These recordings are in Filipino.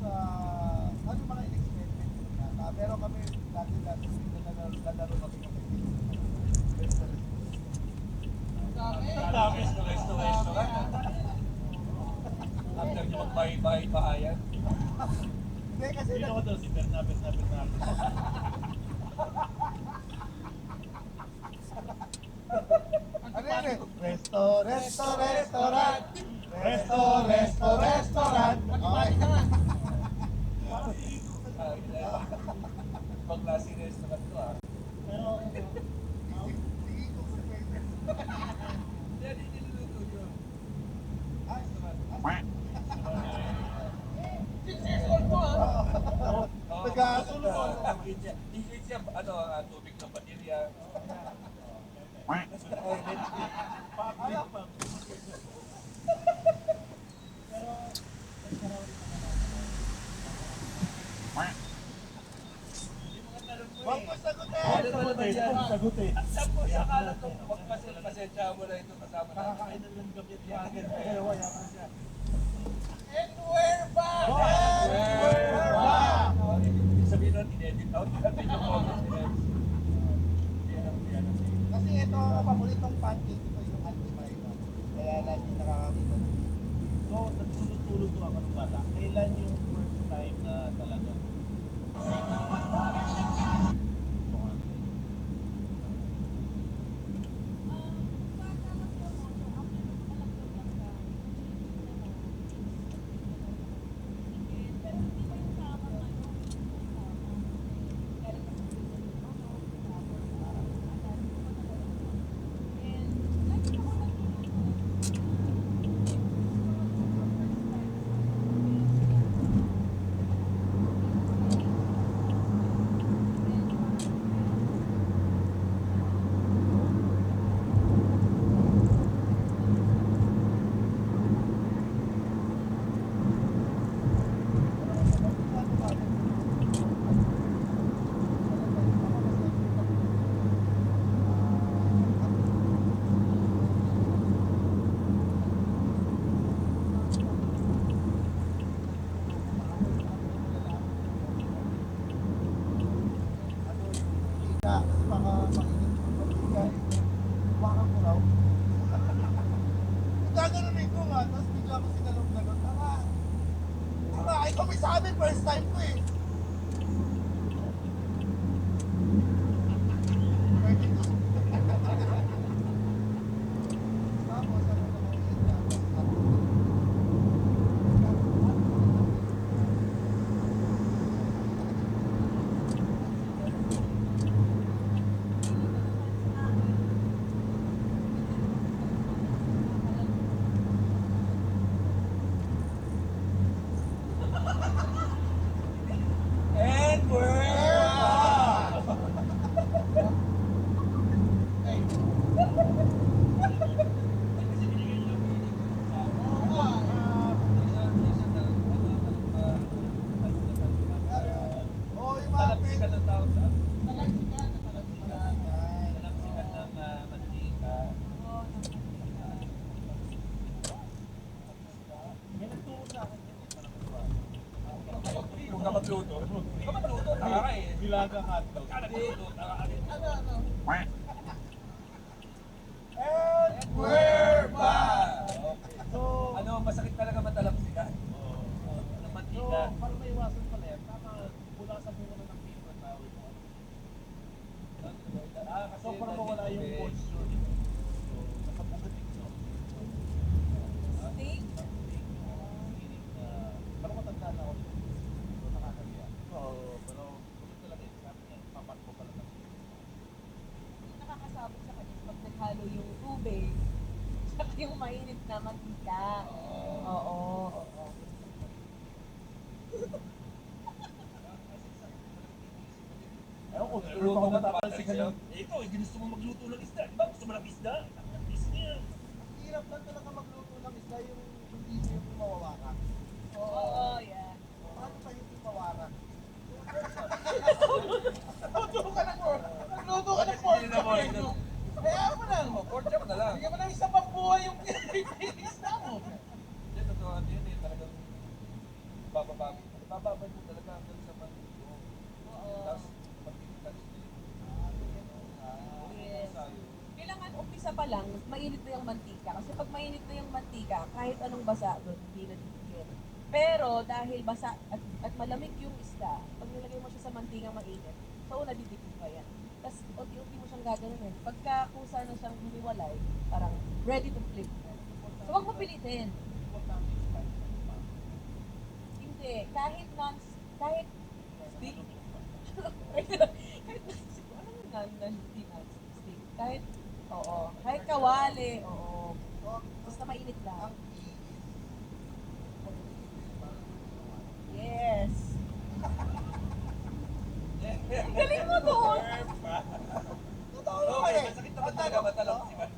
sa ano yung mga in-expected na pero kami dati nalaro kami ng Tapos na resto-restaurant. After nyo magbahay-bahay-bahayan. Hindi kasi Sino ko daw si Bernabes. ano yan eh? Restaurant. Restaurant. Okay. Ibang klaseng restaurant to ah. Sige ko sa pwede. Hindi niluluto nyo. Nagkakasunod ako. Ingrid siya, ano, tubig ng baterya. Huwag mo sagutin. Sagutin. Saan po siya kalat to? Pasensya mo na ito kasama natin. Nakakain na lang gabi at yakin. Kaya wala pa siya. And we're back! Ibig sabihin nun, in-edit out natin yung comments nila. Kasi ito ang paboritong pancake ko yung anti-viral. Kaya lagi nakakakita. So, nagtulog-tulog to ako ng bata. Kailan yung first time na talaga? Gaganunin ko nga, tapos bigla ko sinalong-galong. Ikaw may sabi, first time ko eh. Tapos, ano naman yun na, And we're back! Oo, yung mga Talagsikan ng tawag sa atin. talagsikan. Talagsikan ng mantika. May nagturo sa akin yun. Kung ka magluto. Hindi ka magluto, tanga ka eh. Bilagang hotdog. Ka nagluto, tanga ka rin. And We're back! So, Ano, masakit talaga matalagsikan? Ng so, mantika. para maiwasan pala yan, tama, mula sa bunga ng paper towel mo. Kasi So, para mawala yung tubig. moisture. So, nakabugating so. Steak? Parang matanda na ako. So, nakakaliya. So, pero, tulad talaga yun. Sabi niya, papat mo pala ng Yung nakakasabot sa kanya pag naghalo yung tubig, tsaka yung mainit na mantika. Oo. Ewan ko, Pero pero ako ako na matatalsikan ng... ikaw, ginusto mo magluto ng isda. Di ba gusto mo ng isda? Isda yan. hirap lang talaga magluto ng isda yung hindi mo yung mawawaka. Oo, yeah. Paano pa hindi mawara? Nagluto ka ng pork! Nagluto ka ng pork! Hindi na mo ito. Kaya mo lang! Pork chop na lang. Bigyan mo ng isang pambuhay yung isda mo! Hindi, totoo. Ano yun eh, talagang bababago. bababay mo talaga hanggang sa mantika. Oo. Tapos, pagkikalis na yun. Yes. Sayo. Kailangan umpisa pa lang, mainit na yung mantika. Kasi pag mainit na yung mantika, kahit anong basa doon, hindi na didikit. Pero dahil basa at malamig yung isda, pag nilagay mo siya sa mantikang mainit, sa una didikit pa yan. Tapos unti-unti mo siyang gaganunin. Pagka kusa na siyang humiwalay, parang ready to flip na. So huwag mo pilitin. Importante yung spice ng pa. Hindi. Kahit kahit stick, kahit non-stick, ano yung non-stick? Kahit, oo. Kahit kawali, oo. Basta mainit lang. Yes. Ang galing mo doon. Totoo Okay, naman eh. masakit naman talaga mata lang si Mark.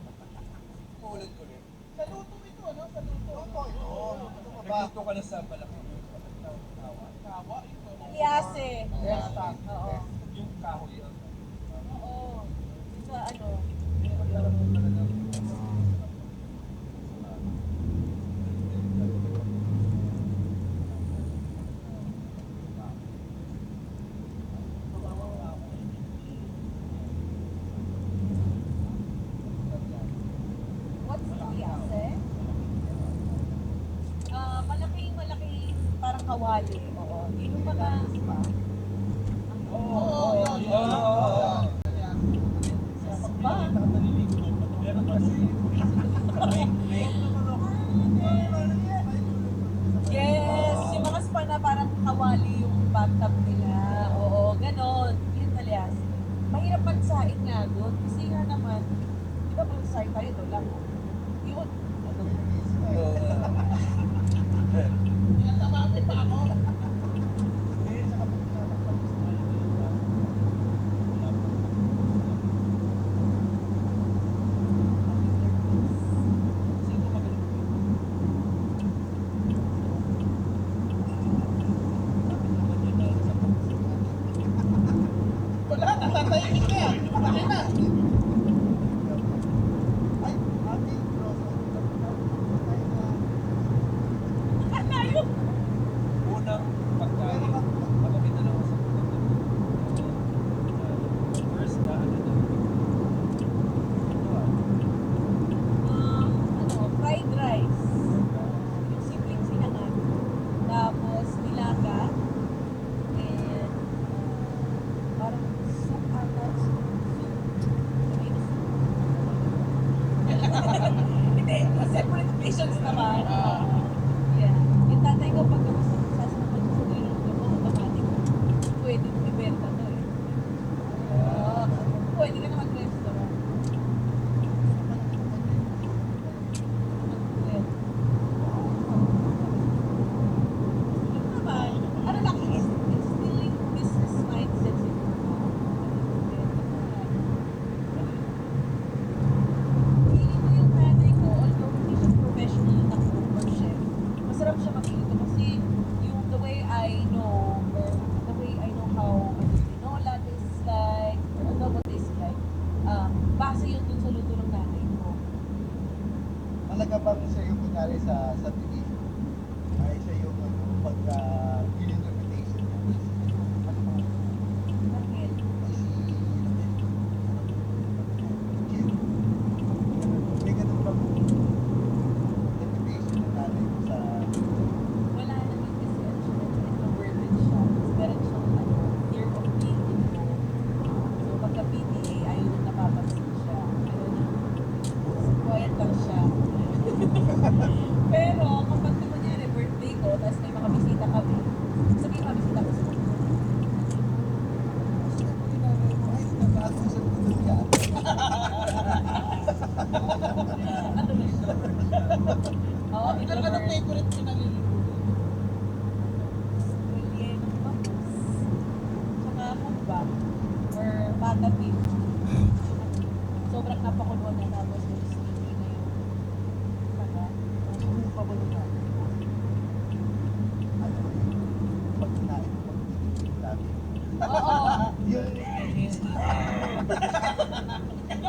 Umuulit ko rin. Sa luto ito, ano? Sa luto. Luto ito. Ano ka ba? Nagluto ka na sa malaki. Kawa, ito. Yase. Yes. Oo. Yung kahoy. Oo. Sa ano. What's the yase? Malaking parang kawali. Oo. Yun yung mga spa. Oo, yun. Spa. Yes, yung mga spa na parang kawali yung bathtub nila. Oo, ganon. Yun alias. Mahirap magsaing nga doon. Kasi nga naman, di ba magsaing tayo doon lang? Yun. Wala, natatahimik na yan. Bakit na? Ay, ate, bro. Layo. Unang pagkain. Magkakita lang ako sa first na ano na. Fried rice. Yung simpleng sinangan. Tapos nilaga. And parang soup ata. Soup. Sabihin na soup. Hindi. Separate occasions naman. Yeah. Yung tatay ko pag sasampag sa dulo ng gamo, automatic. Pwede mo ibenta to eh. Pwede ka na mag-restaurant. Well, yun naman. Ano lang, instilling business mindset siguro. Feeling ko yung nanay ko, although hindi siya professional na cook or chef, masarap siya makilito kasi yung the way I know, or the way I know how tinola tastes like, or adobo tastes like, base yun dun sa luto ng nanay ko. Talaga bang siya yung kunyari sa TV? Ay siya yung pagka interpretation niya. Ano ba? Dahil, Ay si Jim. May ganun bang interpretation ng nanay mo sa wala naman kasi ano siya, introverted siya. Tapos meron siyang fear of being alone. So pagka PTA, ayaw nang napapansin siya. Ayaw niya, quiet lang siya. Pero kapag di kunyari birthday ko, tapos may mga bisita kami, sabihin mga bisita ko sa mga yung nanay mo? Ay, nagbago sa tulog ka. ano na siya. Oo, introvert. favorite ko nalilimutan? Relleno bangus. Tsaka mukbang. Or patatim. Sobrang napakuluan na tapos yung sticky na yung saka. Pabulutan. Ano ba yun? Pag kinain mo, pag lagi. Oo. Yung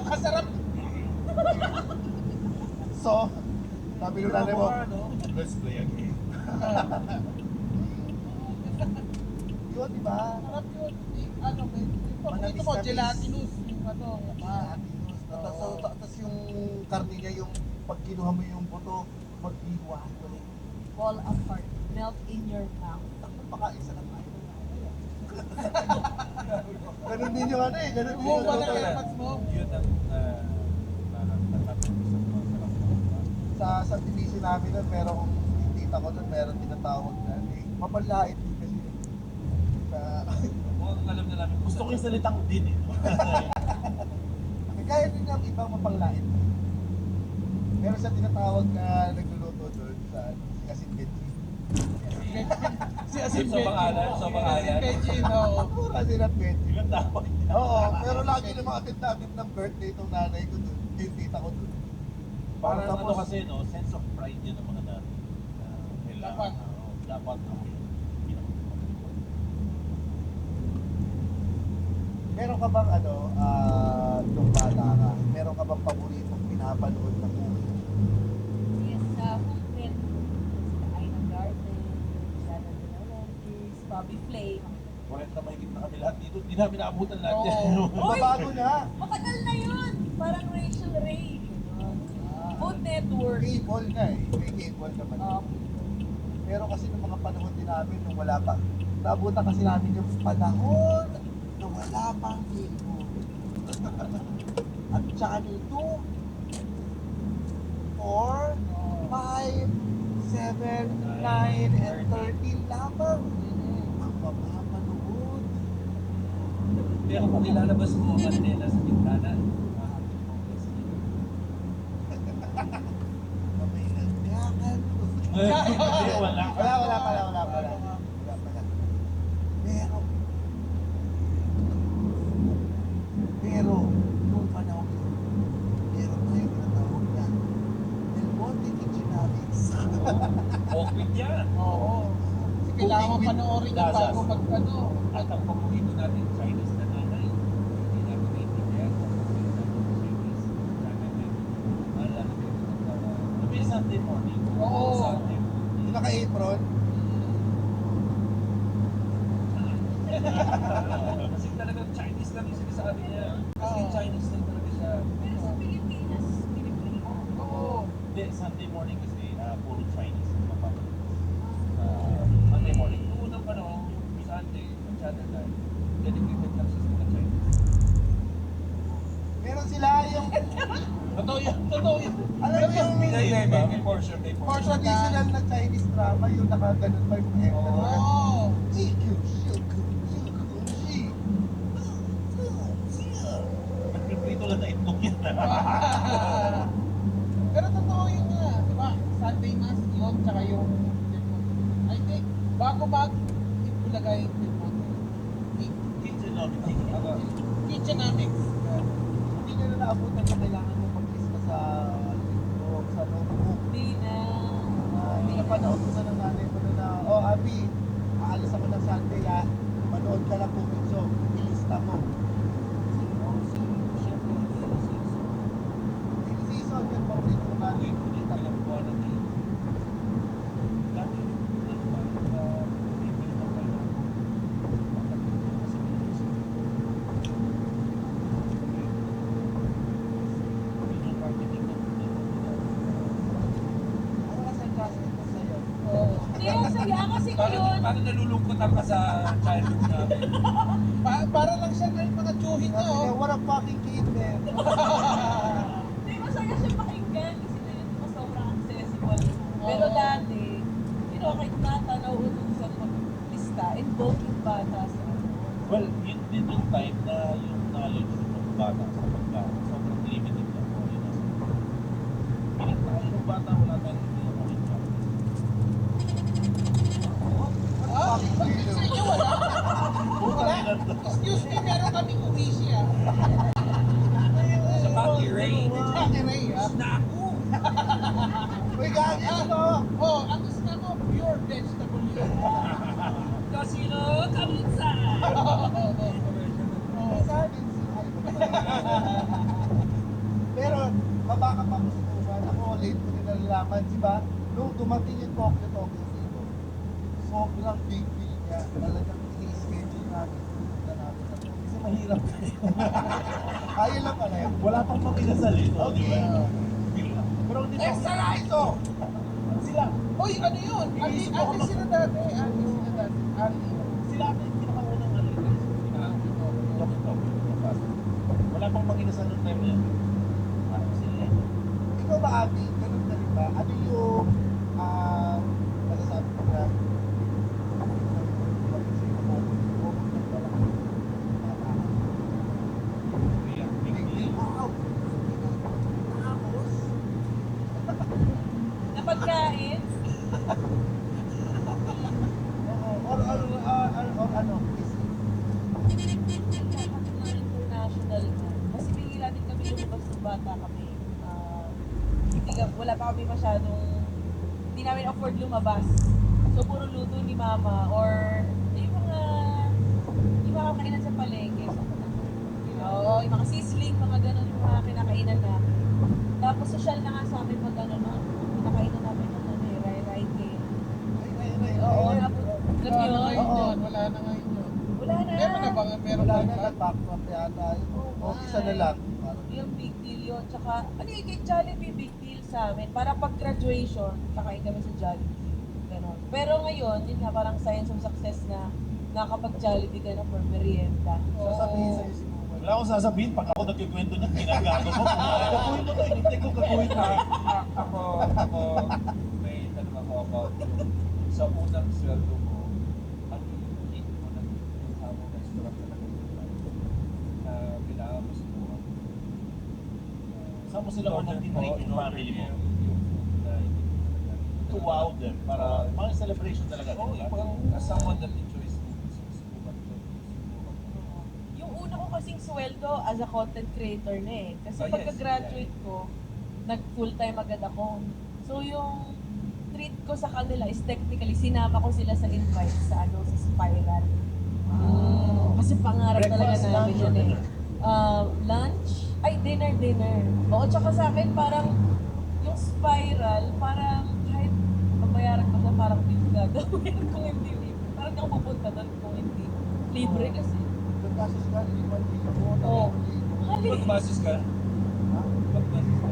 Kasarap! so, sabi nung nanay mo, Let's play a game. Yun, di ba? Sarap yun. Ano, yung paborito mo, Manamis-namis. gelatinous. Yung ano, Latinos. Tapos yung karne niya, yung pag kinuha mo yung buto, magdiwa. Fall apart. Melt in your mouth. Pakain sa lang tayo. Ganun din yung ano eh. Ganun din Mo yung ba na luto. airpods mo? Yun ang natapos sa mga sarap na. Sa TV namin nun, merong yung tita ko nun, meron tinatawag na mapalait din kasi. Sa, Mukhang alam na namin. Gusto ko yung salitang din eh. kaya din yung ibang mapanglait. Meron siya tinatawag na nagluluto doon sa si Asin Benji. Si Asin Sa pangalan, sa pangalan. Benji, no. Puro Asin at Benji. Yung tawag niya. Oo, pero lagi namang atid ng birthday itong nanay ko doon, yung tita ko doon. Parang Tapos- ano kasi, no, sense of pride yun ng mga natin. Dapat. Dapat ako yun. Meron ka bang ano, nung bata ka, meron ka bang paboritong pinapanood na movie? Yes, Hoopin. Sila Aina Garden, Shana de Laurentiis, Bobby Flame. Correct na mahigit na kami lahat dito. Hindi namin naabutan lahat yan. Oo. Uy! Babago na! Matagal na yun! Parang Rachel Ray. Food Network. Cable na eh, may cable naman. Pero kasi nung mga panahon din namin, nung wala pa, naabutan kasi namin yung panahon na wala pang cable. At channel 2, 4, 5, 7, 9, and 13 lamang ang mapapanood. Pero kung ilalabas mo ang antena sa bintana, May nagkakan. hindi, wala. Wala pala. Pero, nung panahon yun, meron tayong tinatawag na Del Monte Kitchenatics. Open yan. Oo. Kasi kailangan mo panoorin yung bago mag ano. At ang paborito natin, Chinese na nanay. Hindi namin naiintindihan kung bakit natin Chinese nanay na maalala ko yung Sabi Sunday morning. Oo. Sunday morning. Yung naka-apron, Kasi talagang Chinese lang yung sinasabi niya. Kasi Oo. Chinese lang talaga siya. Pero sa Pilipinas, Pilipino. Oo. Hindi, Sunday morning kasi puro Chinese ang mapapanood. Sunday morning. Noong unang panahon, yung Sunday, yung Channel 9, dedicated lang siya sa mga Chinese. meron sila yung, Totoo yun, totoo yun. alam mo yung May portion, may portion. traditional na Chinese drama, yung nakaganon pa yung emperor. Oo. Nagpiprito lang na itlog yan. Pero totoo yun nga, di ba? Sunday Mass yun, tsaka yung I think, bago ilagay yung Kitchenomics. Hindi nyo na naabutan na kailangan mo mag-lista sa notebook, sa notebook. Hindi na. Hindi na panahon ko na ng nanay ko na, oh Abi, aalis ako ng Sunday ha, manood ka lang kung gusto, ilista mo. Yung season, yung paborito ko nanay ko dito. Ano ka sa classmate mo sa'yo? Oo. Hindi, ang saya kasi yun. Parang nalulungkot ako sa childhood namin. Para lang siya ng mga tsuhin na, Sabi niya, oh. what a fucking kid, man. Hindi, masaya siya pakinggan kasi na yun mas sobrang accessible. Pero dati, kahit natanaw unong sa maglista, invoke yung bata sa Well, yun din yung time na yung knowledge ng mga bata sa pagkain. Sobrang limited na po. Yun ang pilit tayo ng bata, wala tayong hindi ako rin Ah, bakit sa inyo wala? Wala? Excuse me, meron kaming uwishi, ah. Sa Paki Ray. Jackie Ray, ah. Naku! Uy, gagi ito! Oh, ang gusto ko, pure vegetable yun. Casino Kaminsa! Oh. Sabi ay, pero mabaka pa ko ako late ko din nalalaman, di ba? Nung dumating yung Tokyo dito, sobrang big deal Kaya talagang i-schedule namin. Punta namin sa to. Kasi mahirap kayo. Ayun lang pala yun. Wala pang makinasal eh. Oh, di ba? Okay. Pero hindi pa. Extra na ito! Sila. Uy, ano yun? Ali sila dati. Ali sila dati. Ali. Sila ata yung pinakaunang ano eh. Tok-tok. Wala pang makinasal ng time na yan. Parang sila eh. Ikaw ba, Abby? Ganun na rin ba? Ano yung masasabi ko na Na pagkain, or ano? international na. Kasi bihira din kami lumabas ng bata kami. Wala pa kami masyadong, hindi namin afford lumabas. So, puro luto ni mama or yung mga kainan sa palengke. Oo, yung mga sisling, mga ganun yung mga kinakainan namin. Tapos social na nga sa amin pag ano na, kinakainan namin ng rai-rai cake. Oo, alam Wala na yun? ngayon yun. Wala na ngayon yun. Wala na. Meron na ba? Meron Wala na na, ba? nag-backdrop yata. O isa na lang. Parang Yung big deal yun. Tsaka, ano yung kay Jollibee big deal sa amin? Para pag graduation, kakain kami sa Jollibee. Ganon. Pero ngayon, yun nga, parang science of success na nakapag-Jollibee ka na for merienda. sasabihin sa'yo si Mama. Wala akong sasabihin pag ako nagkikwento niya, ginagago mo. Gagawin mo to, hindi ko gagawin mo. Ako, may tanong ako about yung sa unang sweldo mo, ano yung hit mo ng yung hamong restaurant na nagulutan na kailangan mo sa buwan? Saan mo sila unang tinrate yung family mo? Yung food na hindi mo talaga. To wow them. Para mga celebration talaga. Oo, yung parang as someone that enjoys food, susubukan ko. Yung una ko kasing sweldo as a content creator na eh. Kasi Oh, yes. pagka-graduate ko, nag-full-time agad ako. So yung treat ko sa kanila is technically, sinama ko sila sa invite sa sa Spiral. Kasi pangarap talaga Breakfast, namin lunch, or yun eh. dinner? Lunch? Ay, dinner. Oo, tsaka sa akin parang yung Spiral, parang kahit mabayaran ko na parang hindi ko gagawin kung hindi libre. Parang hindi ako pupunta doon kung hindi libre kasi. Nagkasos ka, 5,000 mo. Oo. Hali. Magbasis ka? Magbasis ka?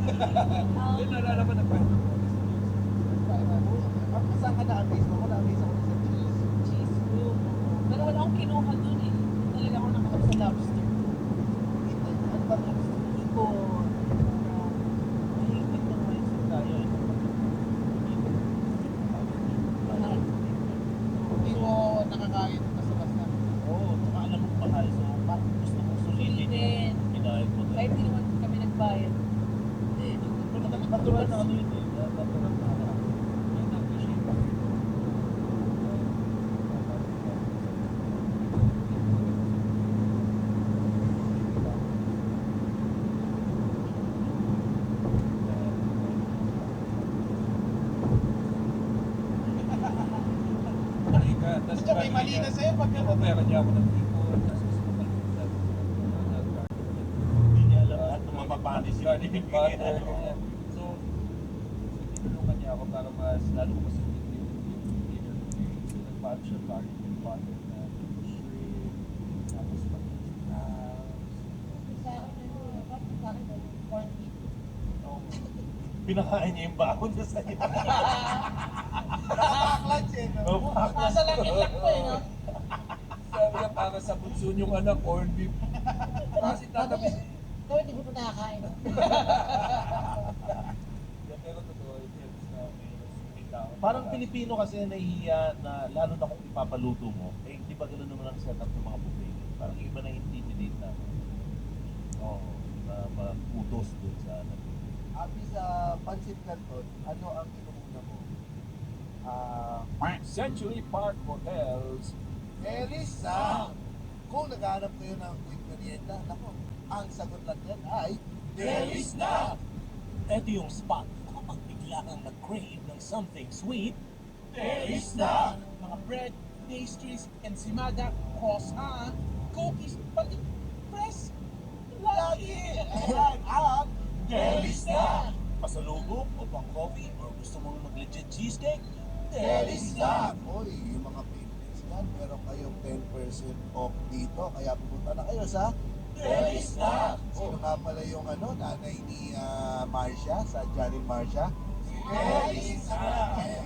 Hindi, naalala ko na pa. Saan ka na-amaze mo? Ako na-amaze ako sa cheese. Cheese roll. Pero wala akong kinuha dun eh. Talaga ako nakapag sa lobster. Ano ba ito? Ikon. Mahigpit ng mindset tayo eh. Hindi mo nakakain basta-basta. Oo, tsaka alam mo mahal. So, bakit gusto mong sulitin Sulitin. yung pinahit mo? Kahit di naman kami nagbayad. Natural na ano yun eh. Natural na ano. Yun ang appreciate ko. Tapos siya may mali na sa'yo pag Ako, meron niya ako ng tipo, tapos gusto ko palimutan. Hindi niya alam lahat ng mapapanis yun. Garlic butter. So, tinulungan niya ako para mas lalo ko masulit yung dinner ko. So, nagpaano siya garlic butter na shrimp, tapos pati Pinakain niya yung baon niya sa'yo. Nakaka-clutch eh. no? Oh, fuck. nasa langit-lang pa eh, no? Sabi niya para sa bunso niyong anak, corned beef. Kasi tatabi. Ikaw hindi ko pa nakakain. Pero totoo, it helps na may tao. Parang Pilipino kasi nahihiya na lalo na kung ipapaluto mo, eh di ba gano'n naman ang setup ng mga buffet? Parang yung iba na intimidate na. Oo, na mag-utos dun sa ano. Abi sa Pansit Canton, ano ang inuuna mo? Century Park Hotels. Elisa! Kung naghahanap kayo ng quick merienda, nako, ang sagot lang yan ay Delis na! Ito yung spot na kapag bigla kang nag-crave ng something sweet, Delis na! Mga bread, pastries, ensimada, croissant, cookies, pati press. Lagi! Ayan ang Delis na! pasalubong o pang coffee or gusto mong mag-legit cheesecake, Delis na! Uy, yung mga Yan, meron kayong 10% off dito. Kaya pumunta na kayo sa Deli Snack. Sino nga pala yung nanay ni Marcia, sa Johnny Marcia? Deli Snack!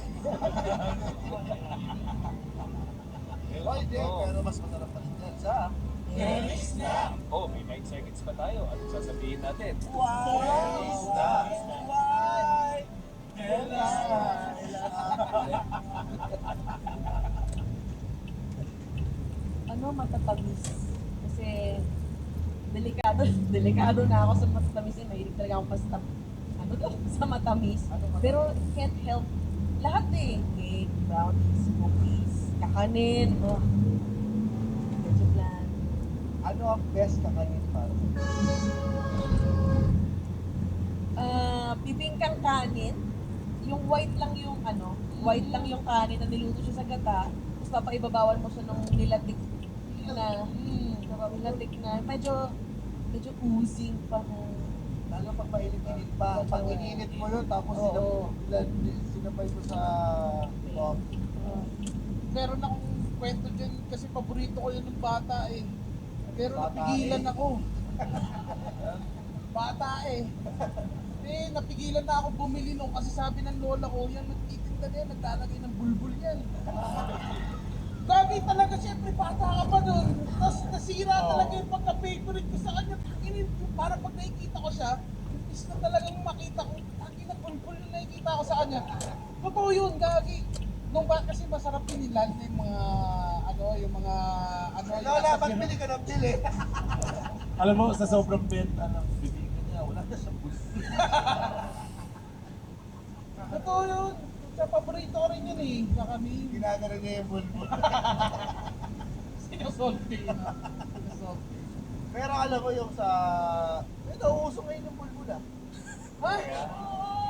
Oh, hindi. Pero mas masarap pa rin dyan sa Deli Snack. Oh, may 9 seconds pa tayo. Anong sasabihin natin? Deli Snack! Why? Deli Snack! Matatamis. Kasi, delikado na ako sa matatamis. Mahilig talaga ako sa matamis. Pero, can't help. Lahat cake, brownies, cookies, kakanin. Oh. Medyo plan. Ano ang best kakanin para sa Bibingkang kanin. Yung white lang yung white lang yung kanin na niluto siya sa gata. Tapos papaibabawan mo siya nung nilatik na medyo oozing pa lalo pag mainit-init pa. Pag ininit mo yun, tapos sinabay mo sa coffee. Meron akong kwento dyan kasi paborito ko yun ng bata eh. Pero Bata napigilan eh. ako. Bata eh. Napigilan na ako bumili nung kasi sabi ng lola ko, yan nagtitinda na yan, naglalagay ng bulbul yan. Gagi talaga, siyempre bata ka pa dun. Tapos nasira talaga yung pagka-favorite ko sa kanya. Para pag nakikita ko siya, is na talagang makita ko, lagi na bulbul yung nakikita ko sa kanya. Totoo yun, gagi. Nung ba kasi masarap pinilan yung mga Lola, magbili ka ng bili. Alam mo, sa sobrang benta ng bibigyan niya, wala na siyang bulbul. Totoo yun. Sa paborito ko rin yun eh. Sa kami. Ginagano niya yung bulbul. Sinusolve na. Sinusolve. Pero alam mo yung sa... nauuso ngayon yung bulbul ah. Ha?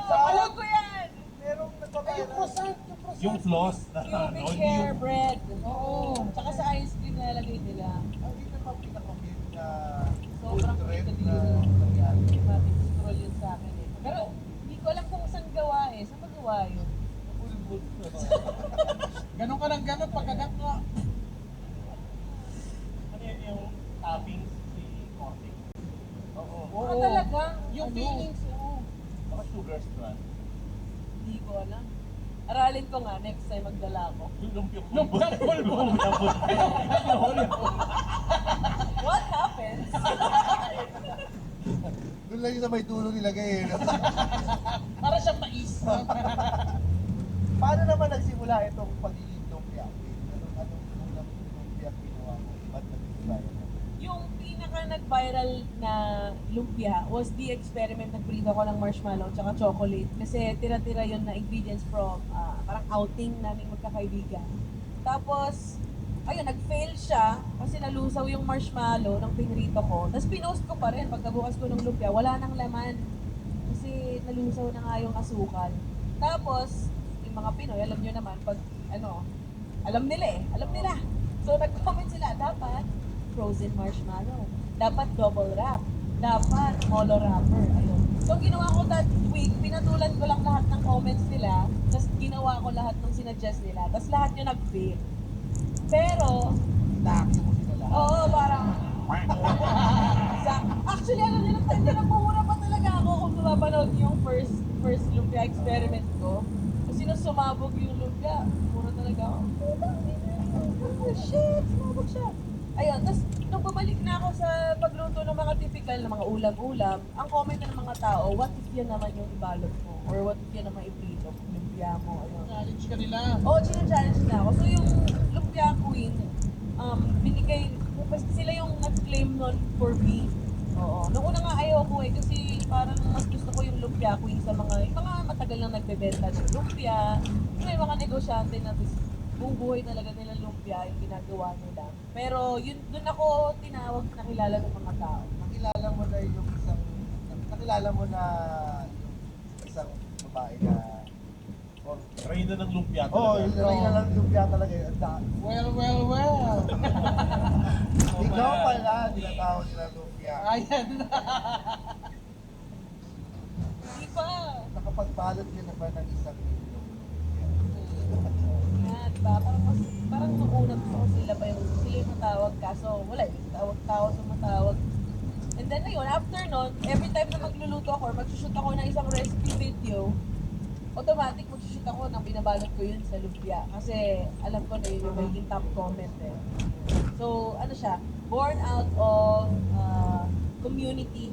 Alam ko yan! Merong Ay, nagbabayad. yung croissant. Yung floss na Cubic hair bread. Oo. Tsaka sa ice cream nilalagay nila. Ang ito pa pinaka-weird na Sobrang food trend weird na na nangyari. Mati-scroll yun sa akin eh. Pero hindi ko alam kung saan gawa eh. Saan ba gawa yun? Bulbul. Ganon ka ng ganon, pagkagat mo. Ano yun yung toppings, si coating? Oo. Baka talagang Yung feelings, oo. Baka sugar strand. Hindi ko alam. Aralin ko nga, next time magdala ako. Yung lumpiang Lumpiang bulbul. What happens? Doon lang yung sa may dulo nilagay eh. No? Para siyang mais. Paano naman nagsimula itong pagiging lumpia? Anong unang lumpia ginawa mo? Ba't nag-inspire mo? Yung pinaka nag-viral na lumpia was the experiment. Nagprito ko ng marshmallow tsaka chocolate. Kasi tira-tira yun na ingredients from parang outing namin magkakaibigan. Tapos, ayun, nag-fail siya kasi nalusaw yung marshmallow ng pinrito ko. Tapos pinost ko pa rin. Pagkabukas ko ng lumpia, wala nang laman. Kasi nalusaw na nga yung asukal. Tapos, yung mga Pinoy, alam nyo naman, pag alam nila eh. Alam nila. So, nag-comment sila, dapat frozen marshmallow. Dapat double wrap. Dapat holo wrapper. Ayun. So, ginawa ko that week, pinatulan ko lang lahat ng comments nila, tapos ginawa ko lahat ng sinuggest nila, tapos lahat yung nag-fail. Pero, Laki mo sila lahat. oo, parang, actually, ano nila, nagmumura pa talaga ako kung mapapanood yung first lumpia experiment ko. Kasi nung sumabog yung lumpia, mura talaga ako. Oh, shit, sumabog siya. Ayun, tapos nung bumalik na ako sa pagluto ng mga typical na mga ulam-ulam, ang comment ng mga tao, what if yan naman yung ibalot mo? Or what if yan naman iprito kung lumpia mo? Ayun. Challenge ka nila. Oo, challenge na ako. So yung Lumpia Queen, binigay, kasi sila yung nag-claim nun for me. Oo. Noong una nga ayoko eh, kasi parang mas gusto ko yung Lumpia Queen sa yung mga matagal nang nagbebenta ng lumpia. May mga negosyante na buong buhay talaga nila lumpia yung ginagawa nila. Pero yun, dun ako tinawag, nakilala ng mga tao. Nakilala mo na yung isang babae na Reyna ng lumpia Oo, talaga. yung Reyna ng lumpia talaga yun. Well. Ikaw pala, tinatawag nila lumpia. Ayan na. Hindi pa. Nakapagbalot ka na ba ng isang milyong lumpia? Nga, diba? Parang nung unang tumatawag, kaso wala, tawag, tumatawag. And then ayun, after nun, every time na magluluto ako or magsushoot ako ng isang recipe video, automatic magsushoot ako nang binabalot ko yun sa lumpia. Kasi alam ko na yun yung magiging top comment eh. So, ano siya, born out of community,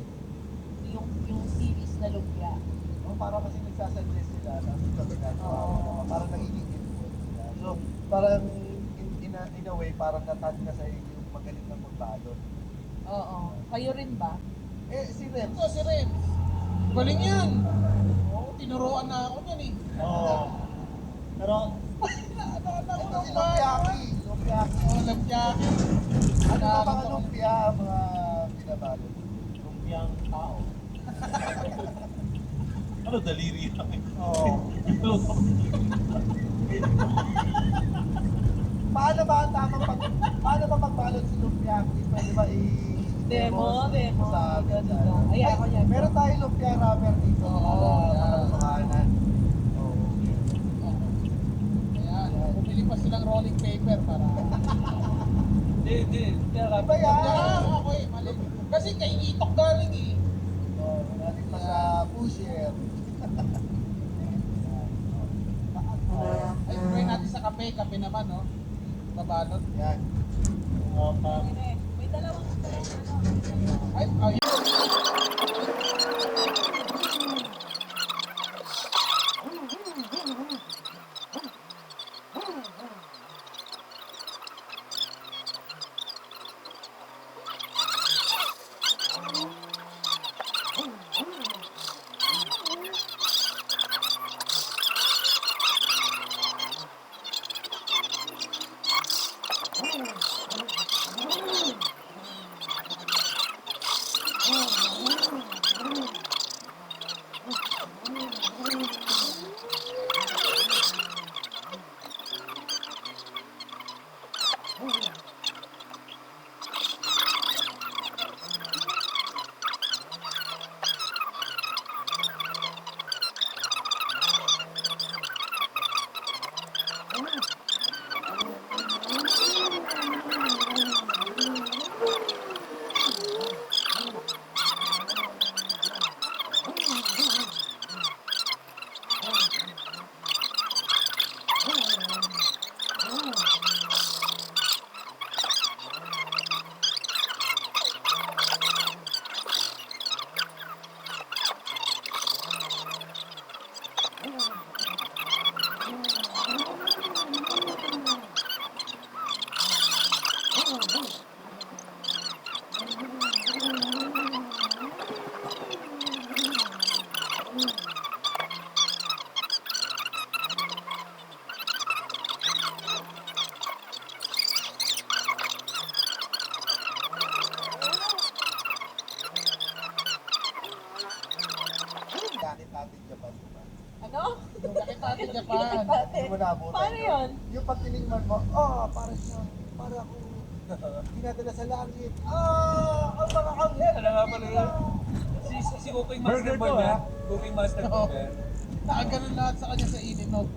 yung series na lumpia. No, para kasi nagsasuggest sila, tapos ito ginagawa mo naman, parang nagiging influence sila. So, parang in a way, parang natag na sa iyo yung magaling na magbalot. Oo. Kayo rin ba? Eh, si Rems, Ito, si Ren. Galing yan. Oo, tinuruan na ako niyan eh. Oo. Pero, Naalala ko ito ng si bata. Lumpiaki. Oo, lampyaki. Ano ba mga lumpia ang mga binabalot? lumpiang tao. Ano, daliri lang eh. Oo. Luto. Paano ba ang tamang paano ba magbalot si Lumpiaki? Pwede ba Demo. sa amin Dito. dyan? Ay, ako yan. Meron tayong lumpia wrapper dito. Oo, yan. Makanan. Oo. Ayan, bumili pa silang rolling paper para... Hindi. Kaya Iba yan. Ah, okay, mali. Kasi kay Itok galing eh. Oo, natin pa sa pusher. Ay, try natin sa kape. Kape naman, no? Babalot. Yan. May dalawang Ay, ay. Yakit natin Japan, diba? Ano? Yung kakit natin Japan. Hindi mo naabutan. Paano yun? Yung pag tinigman mo, para ako dinadala sa langit. Ang mga anghel. Ano nga pala yun? Si Cooking Master Burger Boy to, ba? ha? Cooking Master Oo. Boy ba? Nakaganon lahat sa kanya sa ininog.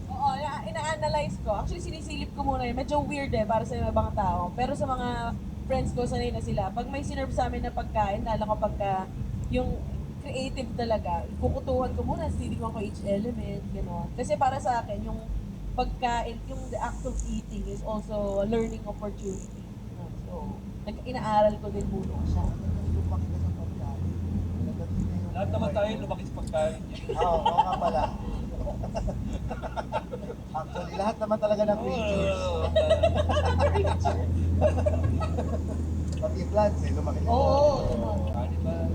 Oo, ina-analyze ko. Actually, sinisilip ko muna yun. Medyo weird para sa ibang tao. Pero sa mga friends ko, sanay na sila. Pag may sinerve sa amin na pagkain, lalo kapag yung creative talaga, kukutuhan ko muna, titignan ko each element, gano'n. Kasi para sa akin, yung pagkain, yung the act of eating is also a learning opportunity. No? So, inaaral ko din muna siya. Lumaki ka sa pagkain. Nagdating na yung Lahat naman tayo lumaki sa pagkain. Oo, oo nga pala. Actually, lahat naman talaga ng creatures. Pati plants lumaki na. Oo. Animal.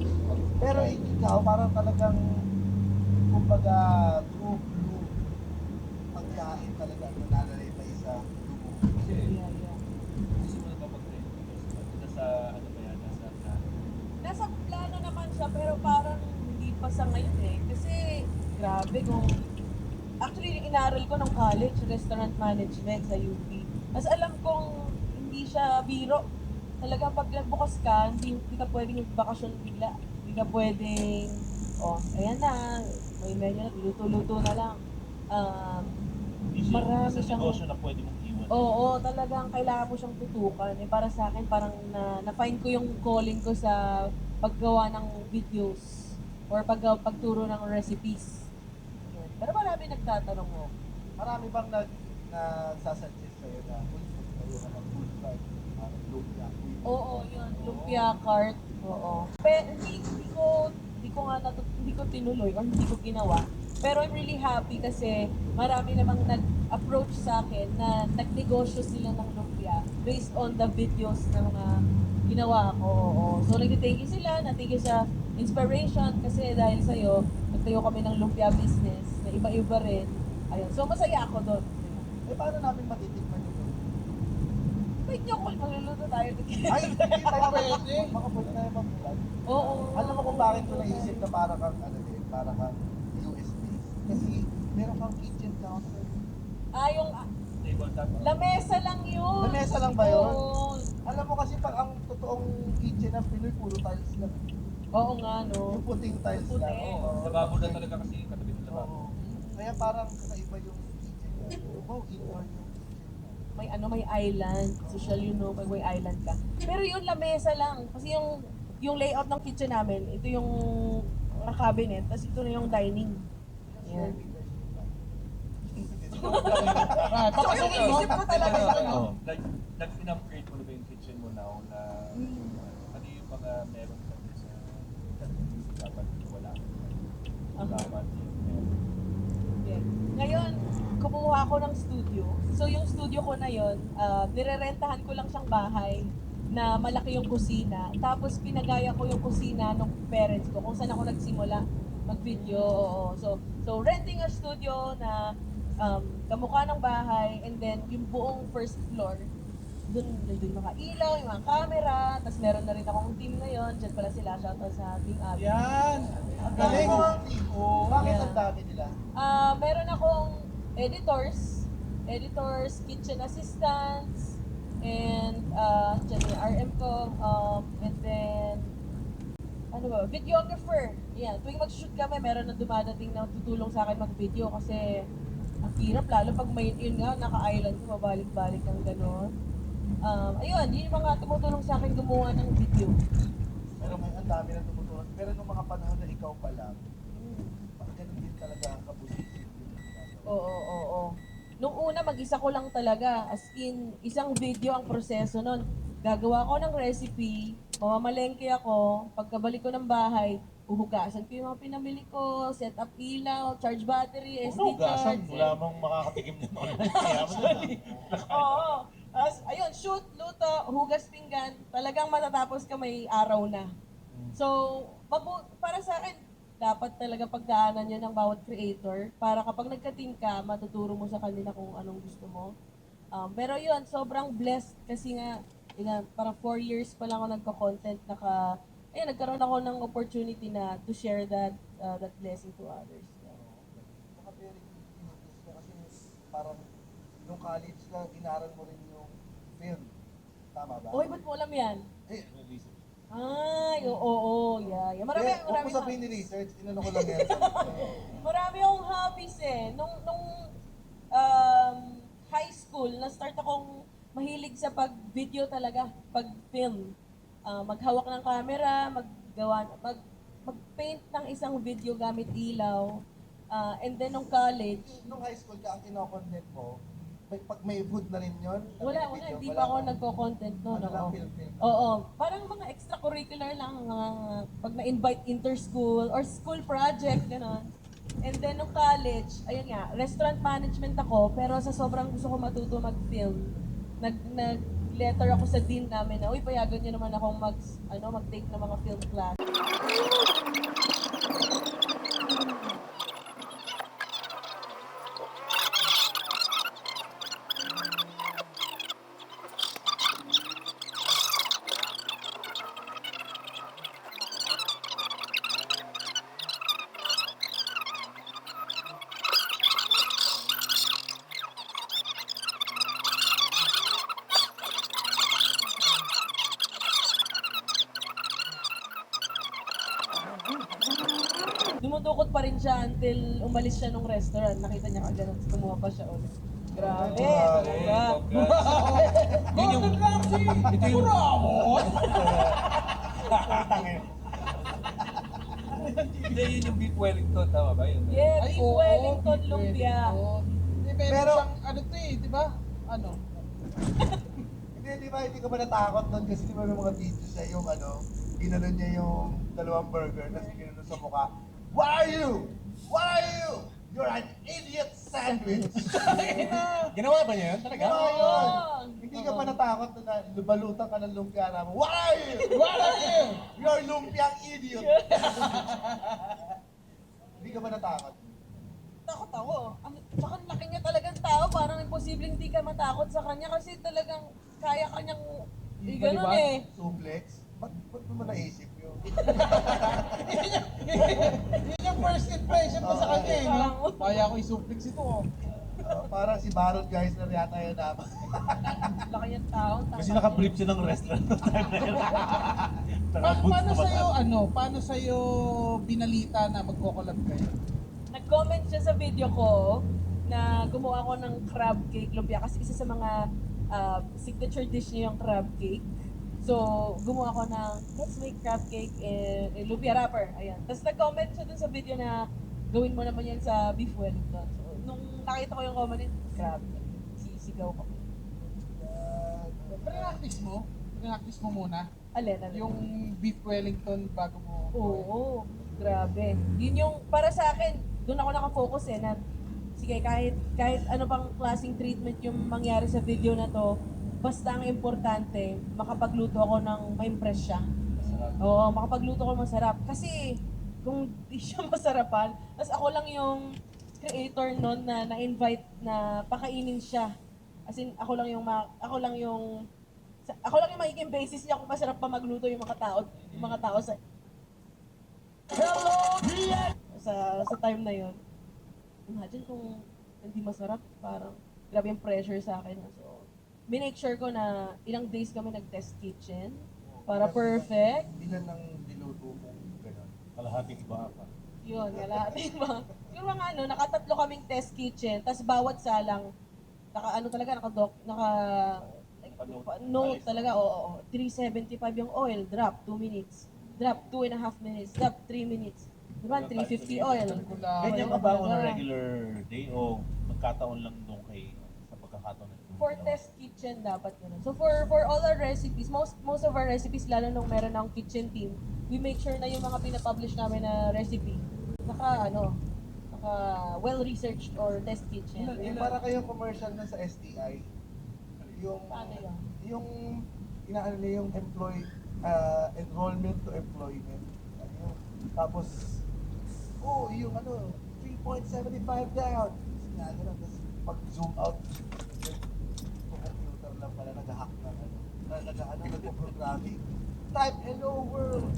Pero ikaw, parang talagang, kumbaga, true blue pagkain talaga ang nananalaytay sa dugo. Kasi Yeah, yeah. gusto mo na ba mag-train? Nasa ano ba yan? Nasa Nasa plano naman siya, pero parang hindi pa sa ngayon eh. Kasi, grabe kung... Actually, inaral ko nung college, restaurant management sa UP. Mas alam kong hindi siya biro. Talagang pag nagbukas ka, hindi ka pwedeng magbakasyon bigla. Hindi ka pwedeng, ayan na, may menu na, luto-luto na lang. Marami Isang siyang- negosyo na pwede mong iwan. Oo, talagang kailangan mo siyang tutukan. Para sa akin, parang na-find ko yung calling ko sa paggawa ng videos or pagturo ng recipes. Yun. Pero marami nagtatanong mo. Marami bang nagsasuggest sa'yo na kayo ka ng food truck, lumpia, Oo, yun. Lumpia cart. Oo. Pero hindi ko tinuloy or hindi ko ginawa. Pero I'm really happy kasi marami namang nag-approach sa akin na nagnegosyo sila ng lumpia based on the videos na mga ginawa ko. Oo. So, nag-thank you sila, na-thank you sa inspiration kasi dahil sa'yo, nagtayo kami ng lumpia business na iba-iba rin. Ayun. So, masaya ako doon. Eh, paano namin matitikman ito? Wait niyo ako, magluluto tayo. Ay, hindi tayo Pwede. Baka pwede tayo mag-vlog. Oo. Alam mo kung bakit ko naisip na para kang, para kang USB? Kasi meron kang kitchen counter. Yung Tabletop. lamesa lang yun. Lamesa lang ba yun? Oo. Alam mo kasi pag ang totoong kitchen ng Pinoy, puro tiles lang. Oo nga, no. Yung puting tiles Puti. lang. Oo. Lababo na talaga kasi katabi ng lababo. Oo. Kaya parang kakaiba yung kitchen niya. Wow, indoor yung kitchen niya. May island. Social, may island ka. Pero yung lamesa lang. Kasi yung layout ng kitchen namin, ito yung cabinet, tapos ito na yung dining. Square Yan. meters yung lang. So, yung iisip ko talaga Pero, yun. Oo. nag-in-upgrade mo na ba yung kitchen mo now na ano yung mga meron ka sa dapat wala dapat yung meron. Okay. Ngayon, kumuha ako ng studio. So, yung studio ko na yon, nirerentahan ko lang siyang bahay na malaki yung kusina. Tapos, pinagaya ko yung kusina ng parents ko kung saan ako nagsimula mag-video. Oo. So, renting a studio na kamukha ng bahay and then yung buong first floor, doon mga ilaw, yung mga camera, tapos meron na rin akong team ngayon. Diyan pala sila, shoutout sa Team Abby. Yan. Ang Galing galing. mo ang team. Bakit Yeah. ang dami nila? Meron akong editors, kitchen assistants, and dyan yung RM ko, and then, ano ba, videographer. Yan, tuwing mag-shoot kami, meron na dumadating na tutulong sa akin mag-video kasi ang hirap, lalo pag may, yun nga, naka-island ko, mabalik-balik ng gano'n. Ayun, yun yung mga tumutulong sa akin gumawa ng video. Pero may ang dami na tumutulong. Pero nung mga panahon na ikaw pa lang, ganun din talaga ang kabusisi. Oo. Nung una, mag-isa ko lang talaga. As in, isang video ang proseso nun. Gagawa ko ng recipe, mamamalengke ako, pagkabalik ko ng bahay, uhugasan ko yung mga pinamili ko, set up ilaw, charge battery, SD Hugasan, cards. wala mong makakatikim ng online. Kaya mo na. Oo. As, ayun, shoot, luto, hugas pinggan, talagang matatapos ka may araw na. So, para sa akin, dapat talaga pagdaanan yun ng bawat creator para kapag nagka-team ka, matuturo mo sa kanila kung anong gusto mo. Pero yun, sobrang blessed kasi nga, parang 4 years pa lang ako nagko-content, nagkaroon ako ng opportunity na to share that blessing to others. Saka very unique ka kasi parang nung college lang, inaral mo rin yung film. Tama ba? Oy, ba't mo alam yan? Eh, Ay, oo, yeah. Marami, Kaya, huwag mo sabihin ni research, inano ko lang yan. marami akong hobbies eh. Nung high school, na-start akong mahilig sa pag-video talaga, pag-film. Maghawak ng camera, mag-paint ng isang video gamit ilaw. And then nung college, Nung high school ka, ang kinokontent mo, pag may food na rin yun? wala, hindi pa ako nagko-content noon. Ano lang, Oo. film. Oo, parang mga extracurricular lang, pag na-invite inter-school or school project, gano'n. And then nung college, ayun nga, restaurant management ako, pero sa sobrang gusto ko matuto mag-film, nag-letter ako sa dean namin na, uy, payagan niyo naman akong mag-take ng mga film class. Dumudukot pa rin siya until umalis siya nung restaurant. Nakita niya kagano'n, kumuha pa siya ulit. Grabe, Grabe. talaga. Gordon Ramsay! Ito yung Ramon! Hindi, yun yung beef Wellington, tama ba yun? Yeah, beef oo, Wellington beef lumpia. Wellington. Hindi, meron Pero- siyang, ano to eh, di ba? Ano? Hindi, di ba, hindi ka ba natakot doon kasi di ba may mga video sa yung ginanon niya yung dalawang burger tapos ginanon sa mukha. What are you? What are you? You're an idiot sandwich. Ginawa ba niya yun? Talaga? Ginawa yun. Oo. Hindi ka ba natakot na lubalutan ka ng lumpia namin? What are you? What are you? You're lumpiang idiot. Hindi ka ba natakot? Takot ako. Tsaka ang laki niya talagang tao, parang imposibleng hindi ka matakot sa kanya kasi talagang kaya kanyang ganun Balibag? eh. Suplex? Ba't mo naisip yun? Yun yung first impression mo sa kanya eh, no? Oo. Kaya ko isuplex ito oh. Parang si Baron guys na yata yun naman. Laki niyang tao. Kasi naka-brief siya ng wrestler noong time na yun. Naka-boots Paano na ba sa'yo, tayo? paano sa'yo binalita na magko-collab kayo? Nag-comment siya sa video ko na gumawa ko ng crab cake lumpia kasi isa sa mga signature dish niya yung crab cake. So, gumawa ko ng let's make crab cake and lumpia wrapper. Ayan. Tapos nag-comment siya dun sa video na gawin mo naman yan sa beef Wellington. So, nung nakita ko yung comment, crab cake. Sisigaw ko. Pre-practice mo? Pre-practice mo muna? Alin. Yung beef Wellington bago mo... Oo, grabe. Yun yung, para sa akin, doon ako nakafocus eh, na sige, kahit ano pang klaseng treatment yung mangyari sa video na to, basta ang importante, makapagluto ako ng ma-impress siya. Oo, makapagluto ako ng masarap. Kasi, kung di siya masarapan, tapos ako lang yung creator nun na na-invite na pakainin siya. As in, ako lang yung magiging basis niya kung masarap pa magluto yung mga tao sa sa time na yon. Imagine kung hindi masarap, parang grabe yung pressure sa akin. So, minake sure ko na ilang days kami nag-test kitchen para perfect. Ilan ng diluto mo gano'n? Kalahating iba pa. Yun, wala. Diba? Yung mga nakatatlo kaming test kitchen, tas bawat salang, note talaga, oo. 375 yung oil, drop 2 minutes. Drop 2.5 minutes, drop 3 minutes. Diba? 350 oil. Ganyan ka ba on a regular day o magkataon lang doon sa pagkakataon ng For test kitchen dapat ganun. So for all our recipes, most of our recipes, lalo nung meron ng kitchen team, we make sure na yung mga pinapublish namin na recipe, naka well researched or test kitchen. Yung para kayong commercial na sa STI, yung Paano yun? yung inaano nila yung enrollment to employment. Tapos yung 3.75 down. Tapos pag zoom out, yung computer lang pala nag-hack ng nag-programming. Type hello world.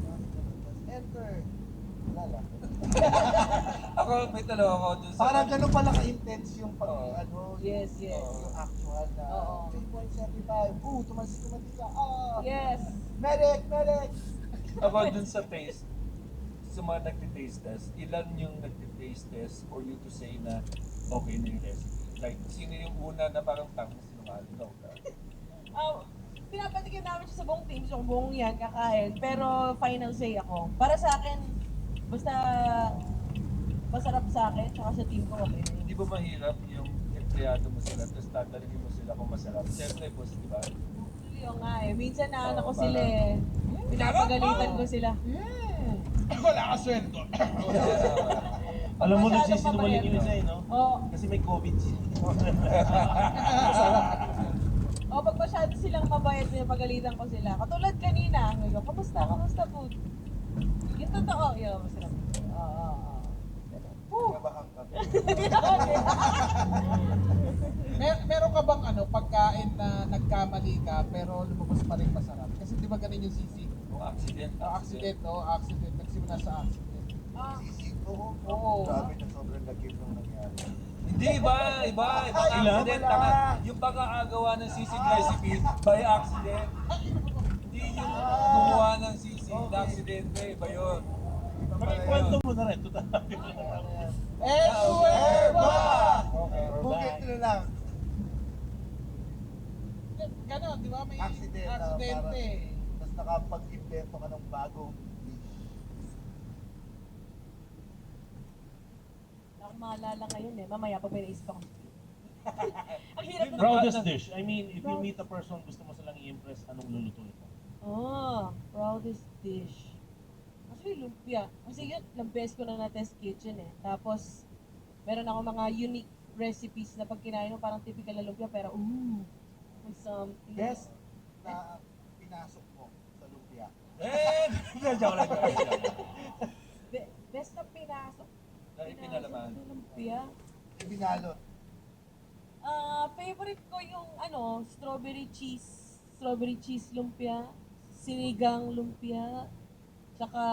Tapos enter. Wala lang. Ako, may tanong ako dun sa... Parang ganun pala ka-intense yung Yes, yes. yung actual na Oo. 3.75. Tumansik ka. Yes. Medic! Ako dun sa taste, sa mga nagtitaste test, ilan yung nagtitaste test for you to say na okay na yung recipe? Like, sino yung una na parang sinungaling daw ka? Pinapatikin namin siya sa buong team, so kung buong yan, kakain. Pero final say ako. Para sa akin, basta masarap sa akin, tsaka sa team ko, okay na yun. Hindi ba mahirap yung empleyado mo sila, tapos tatanungin mo sila kung masarap? Siyempre, boss, di ba? Yun nga eh. Minsan na Oo, ko sila eh. Pinapagalitan ko sila. Wala ka sweldo. Alam mo, Masyadong nagsisinungaling mabait. yung isa no? Oo. Kasi may COVID siya. Pag masyado silang mabait, pinapagalitan ko sila. Katulad kanina, ngayon, kamusta food? Yung totoo, yun, masarap. Oo. Nabahang ka. Meron ka bang pagkain na nagkamali ka pero lumabas pa rin masarap? Kasi di ba ganun yung sisig? Kung accident. Accident. Nagsimula sa accident. Sisig. Oo. Grabe na sobrang lagim nung nangyari. Hindi, iba accident. Tama. Yung pagkakagawa ng sisig recipe by accident. Hindi yung gumawa ng sisig na aksidente, iba yun. Pero kwento mo na rin. Esuerba! Okay, we're Bukit back. na lang. Ganon, di ba? May Accident, aksidente. Tapos nakapag-invento ka ng bagong dish. Wala akong maalala ngayon eh. Mamaya pag may naisip ako. Ang hirap na. Proudest dish. I mean, if you meet a person, gusto mo silang i-impress, anong lulutuin mo? Proudest dish. Actually, lumpia. Kasi yun, lampias ko na test kitchen eh. Tapos, meron ako mga unique recipes na pag kinain mo, parang typical na lumpia, pero may something. Best na pinasok mo sa lumpia. Joke lang. Best na pinasok. Na ipinalaman. Sa lumpia. Ibinalot. Favorite ko yung strawberry cheese lumpia, sinigang lumpia, tsaka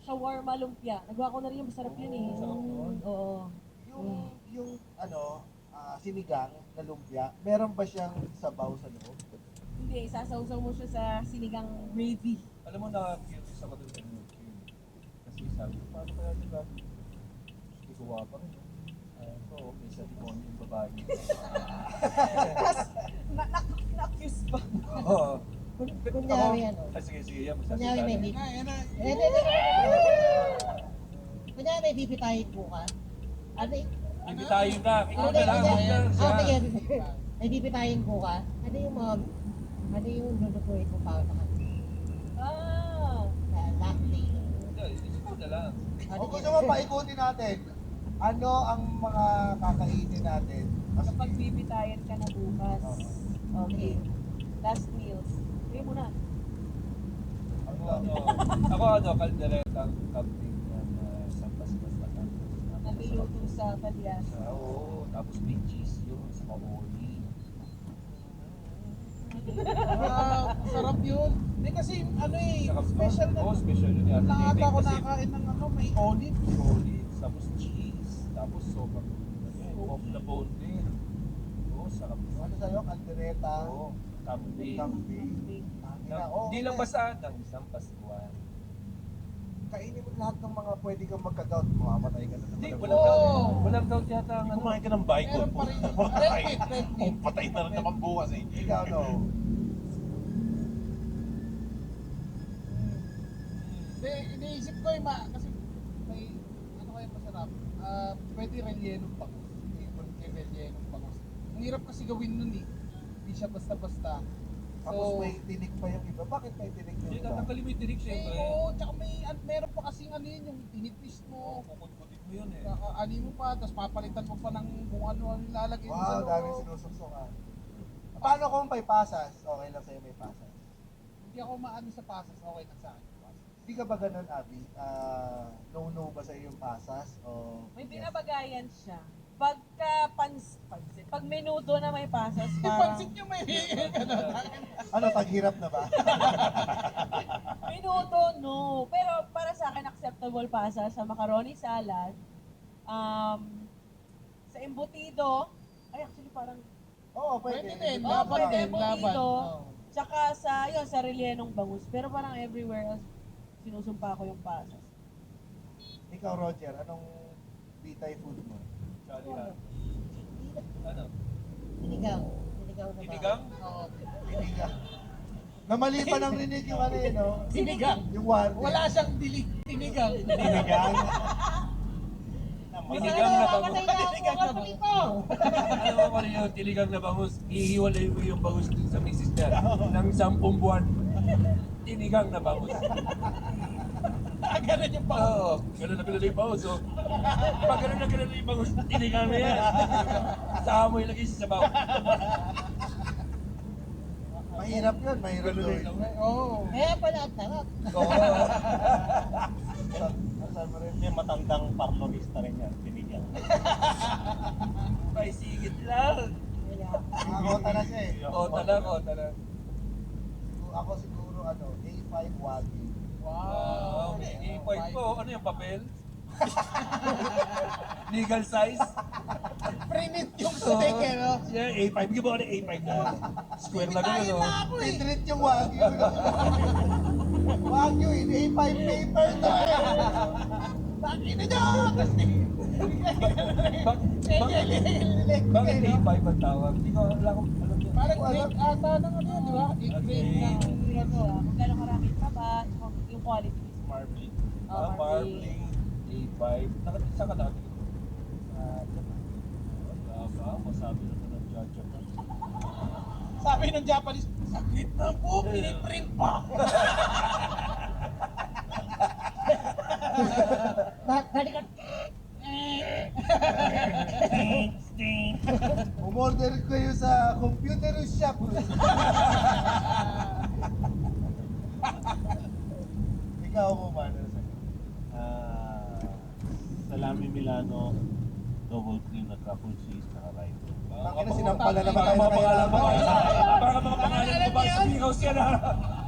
shawarma lumpia. Nagawa ko na rin yung masarap yun eh. Sarap yun. Oo. Yung sinigang na lumpia, meron ba siyang sabaw sa loob? Hindi, sasawsaw mo siya sa sinigang gravy. Alam mo, na-curious ako doon sa milk cream. Kasi sabi ko, paano kaya diba? Hindi ko pa rin. So, may sa demonyo yung babae. Na-accuse ba? Oo. Kunyari Sige, yan. Kunyari may magsasalita. Kunyari may bibitayin po ka. Ano yung... Hindi tayo na. Ikaw Hindi, na lang. hindi. Yan, siya. Sige. May bibitayin po ka. Ano yung lulutuin mo para sa kanya? Last day. Hindi, ikaw na lang. Kung gusto mo paikutin natin, ano ang mga kakainin natin? Kapag bibitayan ka na bukas. Okay. Last meal. Sige mo na. Ako, kalderetang camping na sa Paspas na Naluluto sa Talyas. Oo, tapos may cheese yun sa maoli. Sarap yun. Hindi kasi special na. Oo, special yun yan. Wala ata ako Kasi nakain ng may olive. olive, tapos cheese, tapos sobrang off the bone din. Oo, sarap yun. Ano sa'yo? Kaldereta? Oo, camping. Kambing? Hindi lang basta ng isang Paskuhan. Kainin mo lahat ng mga pwede kang magka-gout. Mamamatay ka na Hindi, naman. walang Oo. daw. Walang daw yata ang ano. Kumain ka ng bacon. Meron pa rin. Patay. Red meat. Patay na rin naman bukas eh. Ikaw, no? Hindi, iniisip ko kasi may, kaya masarap? Pwede rellenong bangus. May rellenong bangus. Ang hirap kasi gawin nun eh. Hindi siya basta-basta. Tapos may tinik pa yung iba. Bakit may tinik yung Hindi, iba? tatanggalin mo yung tinik syempre. Oo, tsaka meron pa kasing yun, yung tinipis mo. Kukut-kutit mo yun eh. Ani mo pa, tapos papalitan mo pa ng kung ano ilalagay mo sa Wow, dami loob. sinusuksukan. Paano kung may pasas? Okay lang sa'yo may pasas. Hindi ako maano sa pasas, okay na sa akin. Pasas. Hindi ka ba ganun, Abby? No ba sa'yo yung pasas? O May yes? binabagayan siya. Pag menudo na may pasas, Hindi, parang pansin nyo may ganun. Ano, taghirap na ba? menudo, no. Pero para sa akin, acceptable pasas sa macaroni salad. Sa embutido, actually parang, Oo, pwede. Pwede din, Oo, laban pwede din, mo laban. dito. Oo. tsaka sa rellenong bangus. Pero parang everywhere else, sinusumpa ko yung pasas. Ikaw, Roger, anong bitay food mo? Sorry ha. Ano? Sinigang. Sinigang na ba? Tinigang? Oo. Tinigang. Namali pa ng rinig yung ano no? Sinigang. Yung warden. Wala siyang dilig. Tinigang. Tinigang. Tinigang na bangus. Patay na ako, kapatid ko. Alam mo kung yung tinigang na bangus, ihiwalay mo yung bangus dun sa misis niya ng 10 buwan. Tinigang na bangus. Ganun yung pa. Oo, ganun na ganun yung bangus. Oh. Pag ganun na ganun yung bangus, tinigang na yan. Saan mo ilagay sa sabaw? Mahirap yun, mahirap yun. Oo. Kaya pala ang sarap. Oo. Saan mo rin? May matandang parlorista rin yan, binigyan. May sigit lang. Nakakota na siya eh. Kota lang, kota lang. Ako siguro A5 Wagyu. Wow. May point po. Ano yung papel? Legal size? Prinit yung steak eh, no? Yeah, A5. Bigyan mo ako ng A5 na. Square lang Tayo yun, na no? ako eh. Titreat yung Wagyu. Wagyu in A5 paper to eh. ang ina nyo! Tapos Bakit A5 ang tawag? Hindi ko alam yun. parang grade ata ng ano yun, di ba? Grade ng ano. Kung gano'ng karami pa ba, yung quality mismo. Marblade. Marblade A5. Saan ka natin? Wala ba? Masabi naman ng judge ako. Sabi ng Japanese, saglit na po, piniprint pa. Balikan. Umorder kayo sa computer shop. Ikaw mo man. Salami Milano, double cream na truffle cheese, naka rito. Bakit na sinampala naman tayo Baka sa mga kailangan? Baka mga pangalan mo ba sa Picaus yan ha?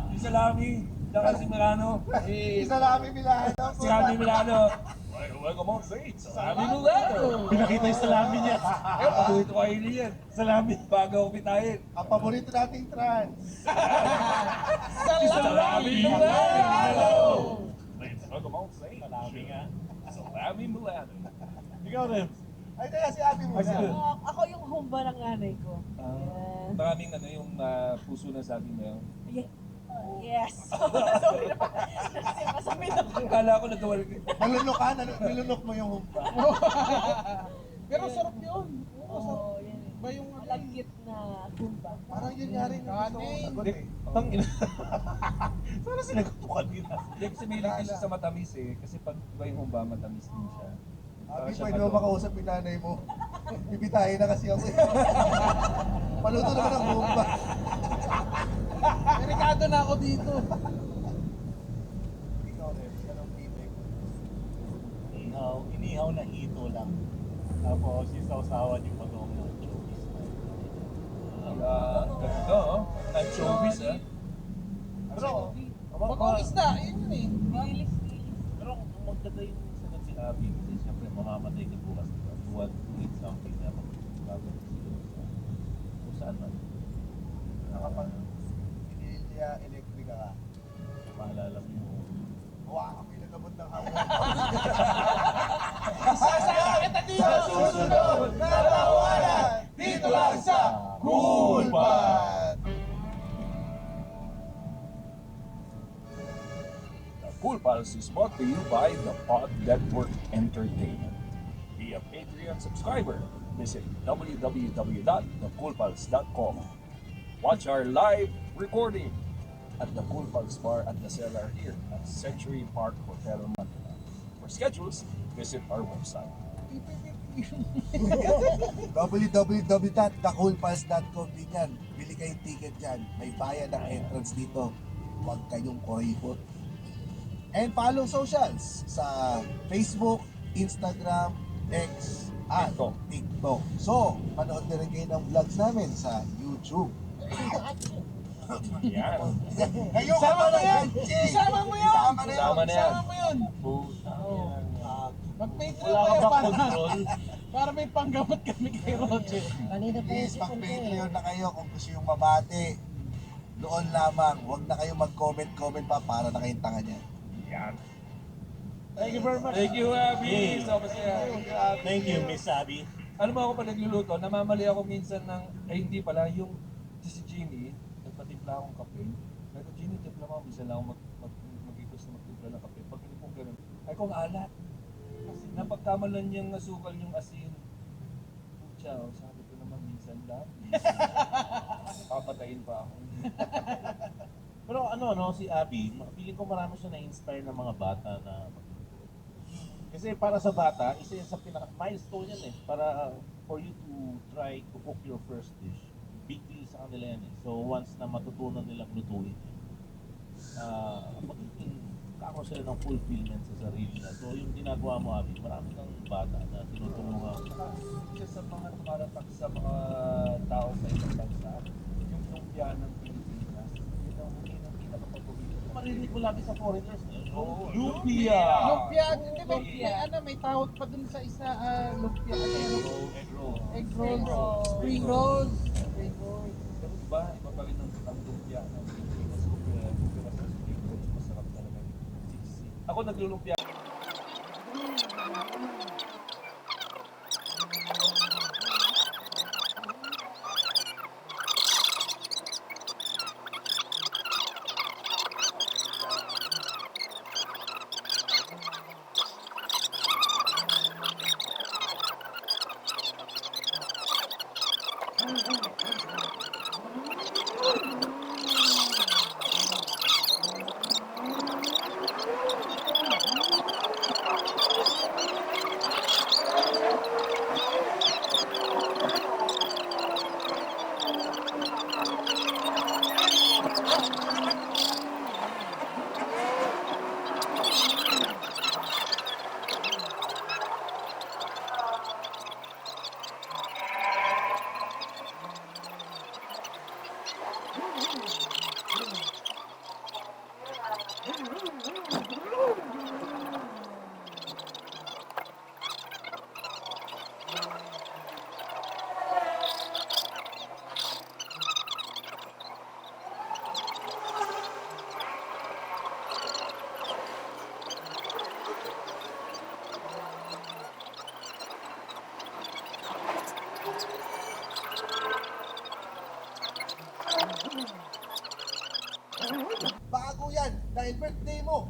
Yung salami, saka si Milano. Isa lang kami Milano. Si Rami Milano. Welcome on stage, Rami Milano. Pinakita yung salami niya. Eh, paborito ko kayo yan. Salami. Bago ko pitayin. Ang paborito nating trans. Salami Milano! Welcome on stage. Salami nga. Salami Milano. Ikaw rin. Ay, kaya si Ate mo Ay, sige. na. Ako yung humba ng nanay ko. Maraming ano yung puso na sabi mo. Yes. Sorry na. Masami na. Akala ko nagawal. Nalunok ka, nilunok mo yung humpa. Pero sarap yun. Oo, sarap. Oo, yan eh. Ba yung ano? Malagkit na humba. Parang yun nga rin yung gusto kong sagot eh. Tang ina. Sana sinagot ko kanina. Hindi kasi may siya sa matamis eh. Kasi pag iba yung humba, matamis din siya. Abi, pwede mo makausap yung nanay mo. Bibitahin na kasi ako. Paluto naman ang humpa. Delikado na ako dito. Ikaw rin, anong feedback? Inihaw na hito lang. Tapos isawsawan yung patong ng chubis. Ganda oh. Ang showbiz ah. Pero, Pag isda, yun yun eh. Bilis. pero kung maganda yung sagot si Abby, kasi siyempre mamamatay ka bukas. Diba? You want to eat something na magbabalit siguro sa kung saan man. Nakapag Inilya Electrica ka. Maalala mo yung Wow, may nagabot ng hawak. Sasama kita dito! Susunod na tawanan! Dito lang sa Cool Pod! The Cool Pals is brought to you by the Pod Network Entertainment. Be a Patreon subscriber. Visit www.thecoolpals.com. Watch our live recording at the Cool Pals Bar at the Cellar here at Century Park Hotel Manila. For schedules, visit our website. www.thecoolpals.com din yan. Bili kayong ticket dyan. May bayad ang entrance dito. Huwag kayong kuripot. And follow socials sa Facebook, Instagram, X, at TikTok. So, panood na rin kayo ng vlogs namin sa YouTube. Yan. Ngayon, Isama mo yan! Isama mo yan! Isama na Isama na yan. Isama mo yun! puta. Mag-Patreon Wala ka kayo bang para, control? para may panggamot kami kay Roger. Kanina pa Please, yung mag-Patreon na kayo kung gusto yung mabati. Doon lamang. Huwag na kayong mag-comment pa para na kayong tanga niyan. Yan. Thank you very much. Thank you, Abby. Yay. So, masaya. Thank you, Miss Abby. Alam mo ako pa nagluluto, namamali ako minsan ng, ay hindi pala, yung si Jeannie, nagpatimpla akong kape. Pero Jeannie, timpla mo, minsan lang ako mag-request na magtimpla ng kape. Pag hindi pong ganun, ay kung alat. Kasi napagkamalan niyang nasukal yung asin. Pucha, oh, sabi ko naman minsan lang. Papatayin pa ako. Pero ano, no, si Abby, feeling ko marami siya na-inspire ng mga bata na magluto. Kasi para sa bata, isa yan sa milestone yan eh. Para for you to try to cook your first dish, big deal sa kanila yan eh. So once na matutunan nilang lutuin yan, magiging kako sila ng fulfillment sa sarili nila. So yung ginagawa mo, Abby, marami kang bata na tinutulungan. Isa sa mga tumaratak sa mga tao sa ibang bansa, yung lumpia ng Pilipinas, yun ang hindi ng pinakapagpapagod. Marinig ko lagi sa foreigners. Oo, Lumpia! Lumpia, hindi ba? Lumpia. May tawag pa dun sa isa, lumpia. Egg roll. Egg Egg rolls. roll. Spring rolls. Spring rolls. pero iba pa rin ang lumpia ng Pilipinas. Kumpira sa spring rolls, masarap talaga. Siksi. Ako naglulumpia.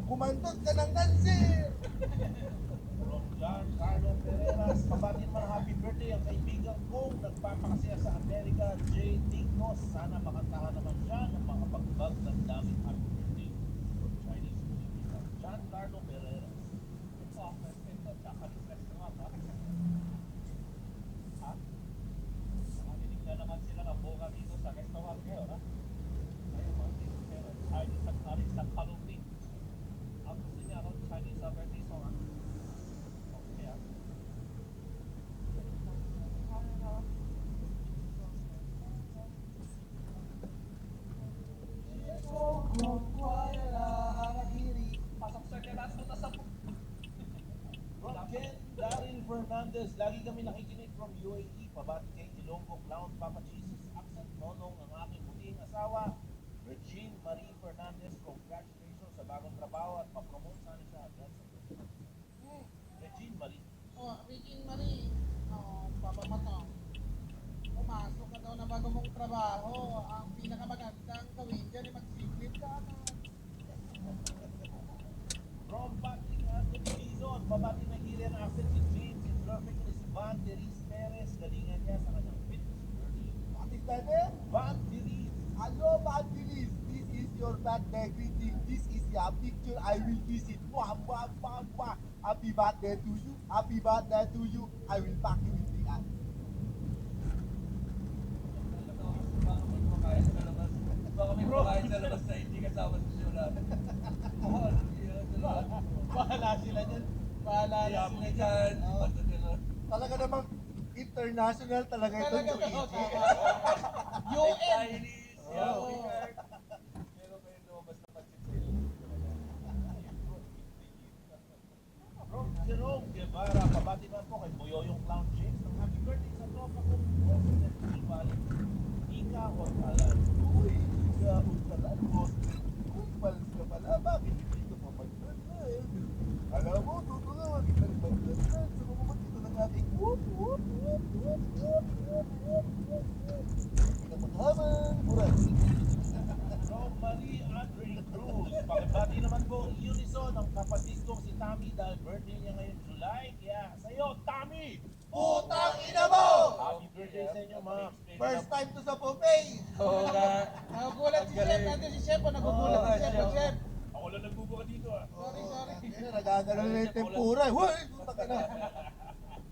kumandot ka ng dancer. From John Carlo Pereras, pabati naman happy birthday ang kaibigan kong nagpapakasaya sa Amerika, Jay Tignos. Sana makantahan naman siya ng mga pagbag ng daming happy birthday. From Chinese Filipino, John Carlo Pereras. Ito, kaka-request naman, ha? Ha? Nakikinig na naman sila ng buka dito sa restaurant ngayon, ha? Ayun, mga pero Chinese at Chinese sa Halloween. Ang gusto niya ron, Chinese sa birthday song, ha? Okay, ha? Pasok sa kelas mo na sa From Ken Daryl Fernandez, lagi kami nakikinig from UAE. Pabati kay Ilonggo Clown Papa Jesus Accent Nonong ang aking buting asawa, Regine Marie Fernandez. Congratulations sa bagong trabaho at pa-promote sana siya agad sa pagkakas. Regine Marie. Oh, Regine Marie. Oh, Papa Matong. Pumasok ka daw na bago mong trabaho. Ang pinakamagandang gawin dyan ay mag-siplit ka na. From Patrick Anthony Dizon, pabati Nigerian accent si James. It's perfect ni si Van Deris Perez. Galingan niya sa kanyang fitness journey. What is that name? Van Deris. Hello, Bandilis. This is your birthday greeting. This is your picture I will visit. Mwah, mwah, mwah, mwah. Happy birthday to you. Happy birthday to you. I will pack you with the eye. baka may kumakain sa labas. Baka may kumakain sa labas na hindi kasama sa syulan. Bahala sila dyan. Bahala na Kaya sila dyan, dyan. basta gano'n. Talaga namang international talaga ito. Talaga yung to. AJ. UN. Chinese, yeah, Oo. pero kayo lumabas na pansit sa iyo. From Jerome Guevara, pabati naman po kay Boyoyong Clown James ng happy birthday sa tropa ko. President Ibal, Ika Ortalan. Uy, Ika Ortalan, boss. Uy, pals ka pala. Bakit hindi ka pa mag-birthday? Alam mo, tutulungan kita ng mag-birthday. Sa mamamag ito ng aking whoop, whoop, whoop, whoop, whoop, whoop, whoop, whoop, whoop. Pinapaghaman, buras. From Marie Andre Cruz, pakibati naman po Unison ang kapatid kong si Tommy dahil birthday niya ngayon July. Kaya sa'yo, Tommy! Putang ina mo! Happy birthday sa inyo, ma'am. First time to sa buffet. Oo nga. Nagugulat si Chef. Nandun si Chef. Nagugulat si Chef. Oo, Chef. Ako lang nagbubuka dito, ah. Sorry, sorry. Nagagano na yung tempura. Huy, putang ina.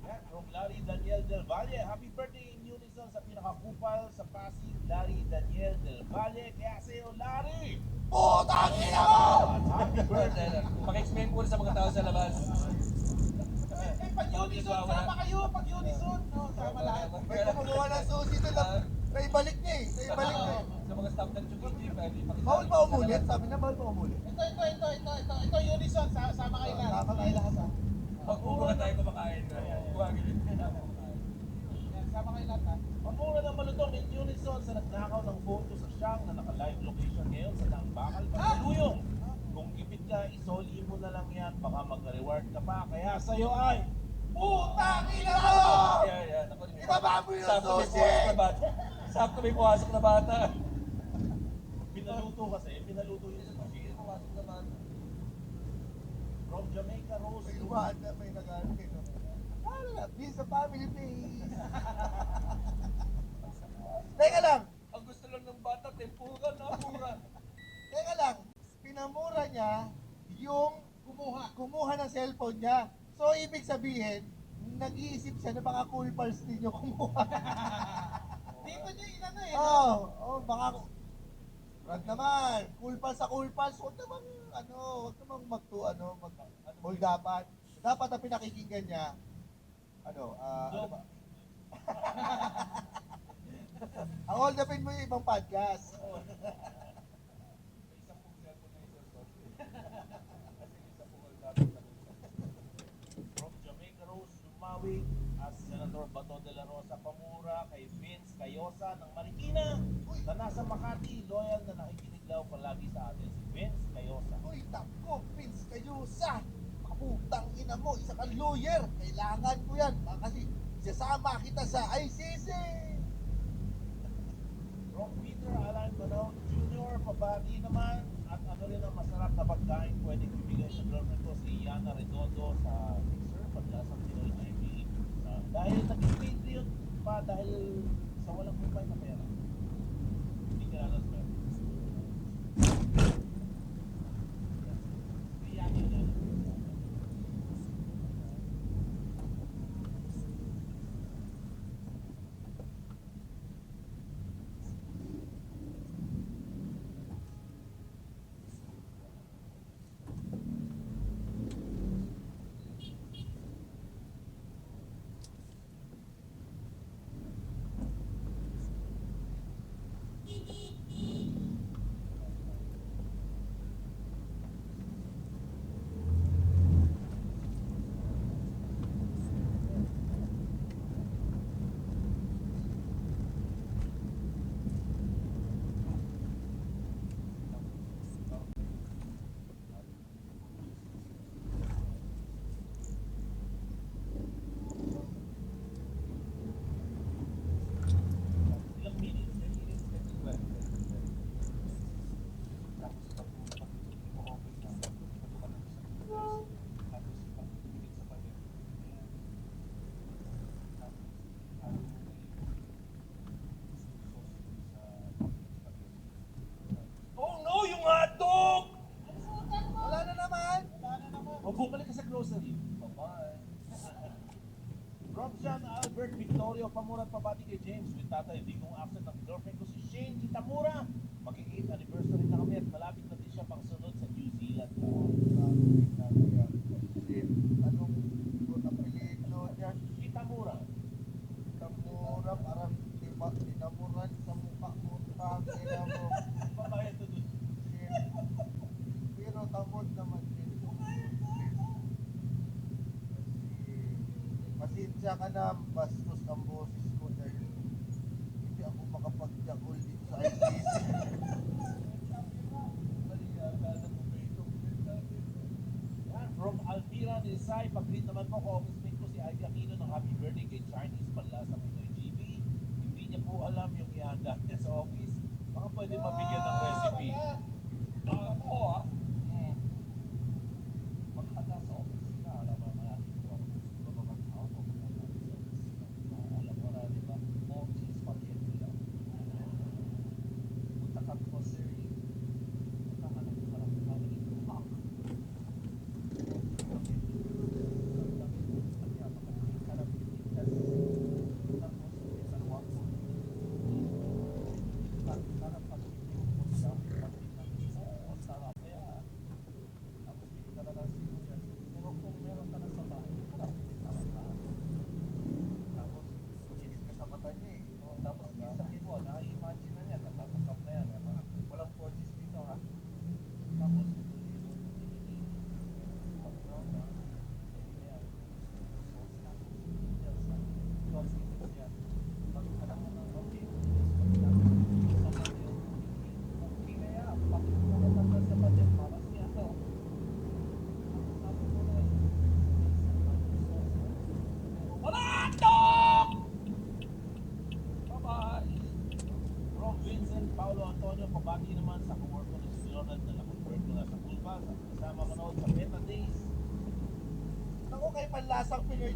Yan, from Larry Daniel Del Valle. Happy birthday in Unison sa pinakakupal sa Pasig, Larry Daniel Del Valle. Kaya sa'yo, Larry! Putang ina mo! Happy birthday! Paki-explain po sa mga tao sa labas. Eh, pag-unison. Sama kayo. Pag-unison. No, sama lahat. May kumukuha ng susi doon na naibalik niya eh. Naibalik niya eh. Sa mga staff ng Chukiji, pwede pakisama. Bawal pa umulit? Sabi na bawal pa umulit. Ito, unison. Sama kayo lahat. Tama kayo lahat ha. Pag-ubuka tayo kumakain. Buwagin din tayo kumakain. Yan, sama kayo lahat ha. Pamura ng malutong in Unison sa nagnakaw ng photo sa siyang na naka-live location ngayon sa Daang Bakal, Pagdaluyong. Kung gipit ka, isoli mo na lang yan. Baka mag-reward ka pa. Kaya sa'yo ay... Putang ina mo! Yeah. Ako rin. Ibaba mo yung Sakto may susi! pumasok na bata. Sakto may pumasok na bata. Pinaluto kasi, pinaluto yung sushi. Pumasok na bata. From Jamaica Rose. May lumaan na may nag-ano eh. no? Hala, please sa family please. Teka lang, Ang gusto lang ng bata, tempura na pura. teka lang. Pinamura niya yung kumuha ng cellphone niya. So, ibig sabihin, nag-iisip siya na baka cool pals din yung kumuha. Dito niya inano eh. Baka Brad naman, cool pals sa cool pals, huwag namang magholdapan. Dapat ang pinakikinggan niya, ano ba? Ang holdapin mo yung ibang podcast. May isang pong cellphone na isasot. Kasi isa pong all-topic na From Jamaica Rose, Sumawi, as Senator Bato de la Rosa Pamura, kay Vince Cayosa ng Marikina, na nasa Makati, loyal na nakikinig daw palagi sa atin si Vince Cayosa. Uy, tako, Vince Cayosa. Kaputang ina mo, isa kang lawyer. Kailangan mo yan. Kasi sasama kita sa ICC. From Peter Alan Manao Jr., pabati naman At ano rin ang masarap na pagkain pwedeng ibigay sa girlfriend ko si Yana Redondo sa Mixer, Paglasang Pinoy TV. Dahil naging Patreon pa dahil sa walang kumpay na pera. Hindi ka lang pera. Si Yana yan. Ilang minutes? 10 minutes? 10 to 12. Tapos pag mo okay na, patukan na sa tapos pag tumingin sa pader, ayan. Tapos halo mo na yung sauce sa spaghetti. Oh no! Yung hotdog! Wala na naman. O bumalik ka sa grocery. Bye-bye. From John Albert Victorio, pamurat pabati kay James with tatay. Hindi kong absent ng girlfriend ko si Shane Itamura. Mag-8th anniversary na kami at malapit na din siya pang sunod sa New Zealand. Anong apelido niya? Itamura. Tamura, parang tinamuran sa mukha mo. Tangina mo. Babae ito dun. Shit. Pero tamod naman din. Pasensya ka na, bastos ang boses ko dahil hindi ako makapag-jackal dito sa ICC. Yan, from Alvira Nisay, pag-greet naman po, office mate ko si Ivy Aquino ng happy birthday kay Chinese Panlasa Pinoy GB. Hindi niya po alam yung ihanda niya sa office. Baka pwede mabigyan ng recipe. Ako maghanda sa office sila. Alam mo naman natin ito. Bababang tao mo maghanda sa office sila. Alam mo na, di ba? Mochi spaghetti lang. Punta ka po, sir. Punta ka lang. Parang family to hawk. Init ka sa mata niya eh. Tapos isahin mo, na-imagine na niya, natatakap na yan. Walang forces dito ha. Tapos, Bye-bye! From Vincent Paulo Antonio, pabati naman sa co-work ko ni si Ronald na nakapwork ko na sa Pulpas at kasama manood sa Beta Days. Ako kay Panlasang Pinoy.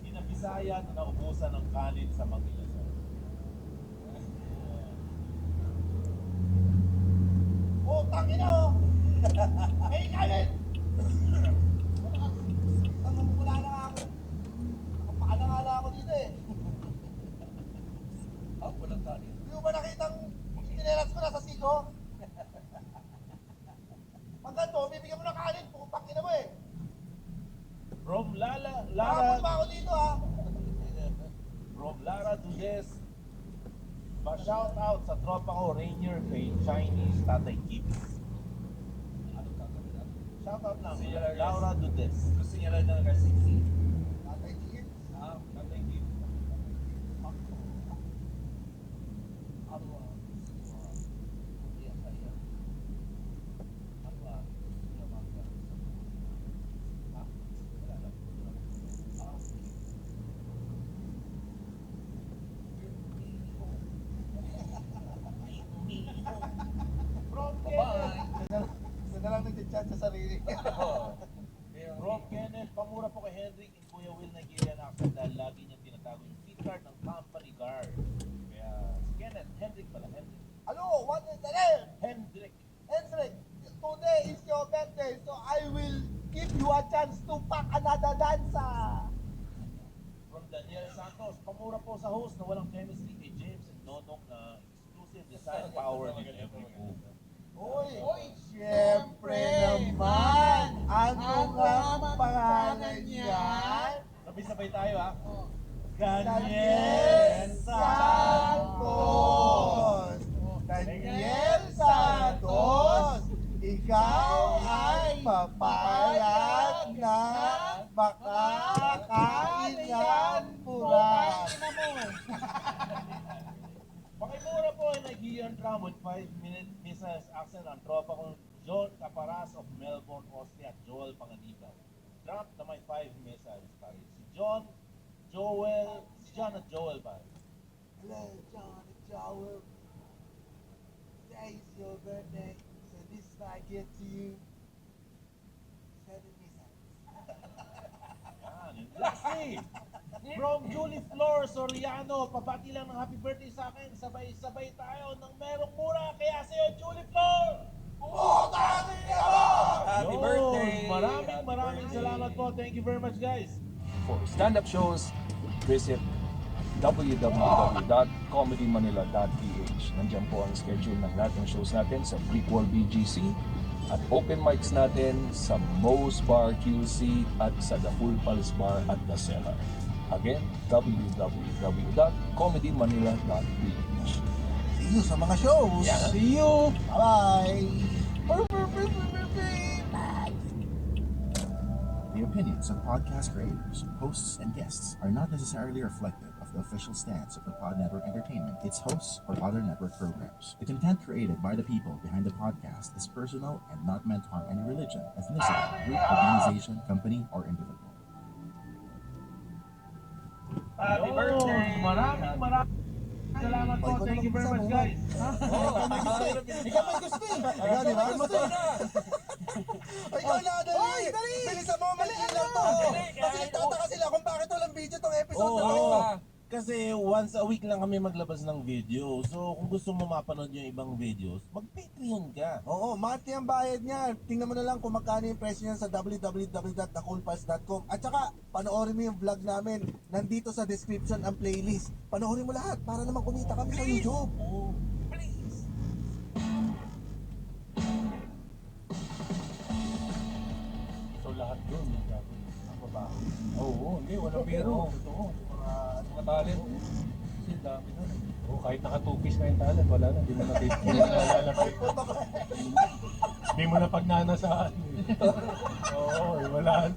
Kinabisaya na naubusan ng kanin sa Mangilasan. Oh, tangina oh! Ay, kanin! Wala na nga ako. Nakapakala nga na ako dito eh. Walang kanin. Hindi mo ba nakitang sinelas ko nasa siko? Pagka to, bibigyan mo ng kanin, putang ina mo eh. From Lara Nakapun ba ako dito ha? From Lara Dudes, pa-shout out sa tropa ko Rainier kay Chinese Tatay Gibbs. Anong gagawin natin? Shout out lang, Gusto niya lang Laura Dudes. Gusto niya lang ng kasi Tatay Chief. Tatay Kim. Ano gusto mo? Hindi ang kaya. Ano gusto niya magkaroon sa ha? Wala lang. From Bye-bye! Henrik and Kuya Will Nigerian accent dahil lagi niyang tinatago yung feed card ng company car. Kaya si Kenneth, Henrik pala, Henrik. Hello, what is the name? Hendrik. Hendrik, today is your birthday, so I will give you a chance to pack another dancer. From Daniel Santos, pamura po sa host na walang chemistry kay James and Nonong na exclusive design power in every move. Oy, syempre naman. Ano nga ang pangalan niyan? Sabay-sabay tayo ha. Daniel Santos. Daniel Santos, ikaw ay mapalad na makakain ng burak. Pakimura po ay nag-iyan drum with 5-minute misses accent ang tropa kong John Caparas of Melbourne, Austria at Joel Panganiban. Drop na may 5 missiles pare. Si John at Joel pare. Hello, John and Joel. Today is your birthday, so this is my gift to you. 7 missiles. Yan. And lastly, from Julie Flor Soriano, pabati lang ng happy birthday sa akin. Sabay-sabay tayo ng merong mura. Kaya sa'yo, Julie Flor! Happy Yun. birthday! Maraming salamat po. Thank you very much, guys. For stand-up shows, visit www.comedymanila.ph. Nandiyan po ang schedule ng lahat ng shows natin sa Brick Wall BGC at open mics natin sa Moe's Bar QC at sa The Full Pulse Bar at The Cellar. Again, www.comedymanila.ph. See you sa mga shows. See you! Bye-bye. The opinions of podcast creators, hosts, and guests are not necessarily reflective of the official stance of the Pod Network Entertainment, its hosts, or other network programs. The content created by the people behind the podcast is personal and not meant to harm any religion, ethnicity, group, organization, company, or individual. Happy Yun. birthday! Maraming salamat po. Thank you very much, guys. Ikaw may gusto eh. Ikaw, di ba? Ikaw na, dali! Bilisan mo, maliit lang to. Kasi nagtataka sila kung bakit walang video tong episode na to. Kasi once a week lang kami maglabas ng video. So kung gusto mo mapanood yung ibang videos, mag-Patreon ka. Oo, monthly ang bayad niyan. Tingnan mo na lang kung magkano yung presyo niyan sa www.thecoolpals.com. At saka, panoorin mo yung vlog namin. Nandito sa description ang playlist. Panoorin mo lahat para naman kumita kami sa YouTube. Oh, please. So lahat yun, ang babae. Oo, hindi, walang biro. Totoo. Mga talent. Kasi dami nun. Oo, kahit naka-two-piece na yung talent, wala na. Hindi mo na Hindi mo na pagnanasaan. Oo, wala.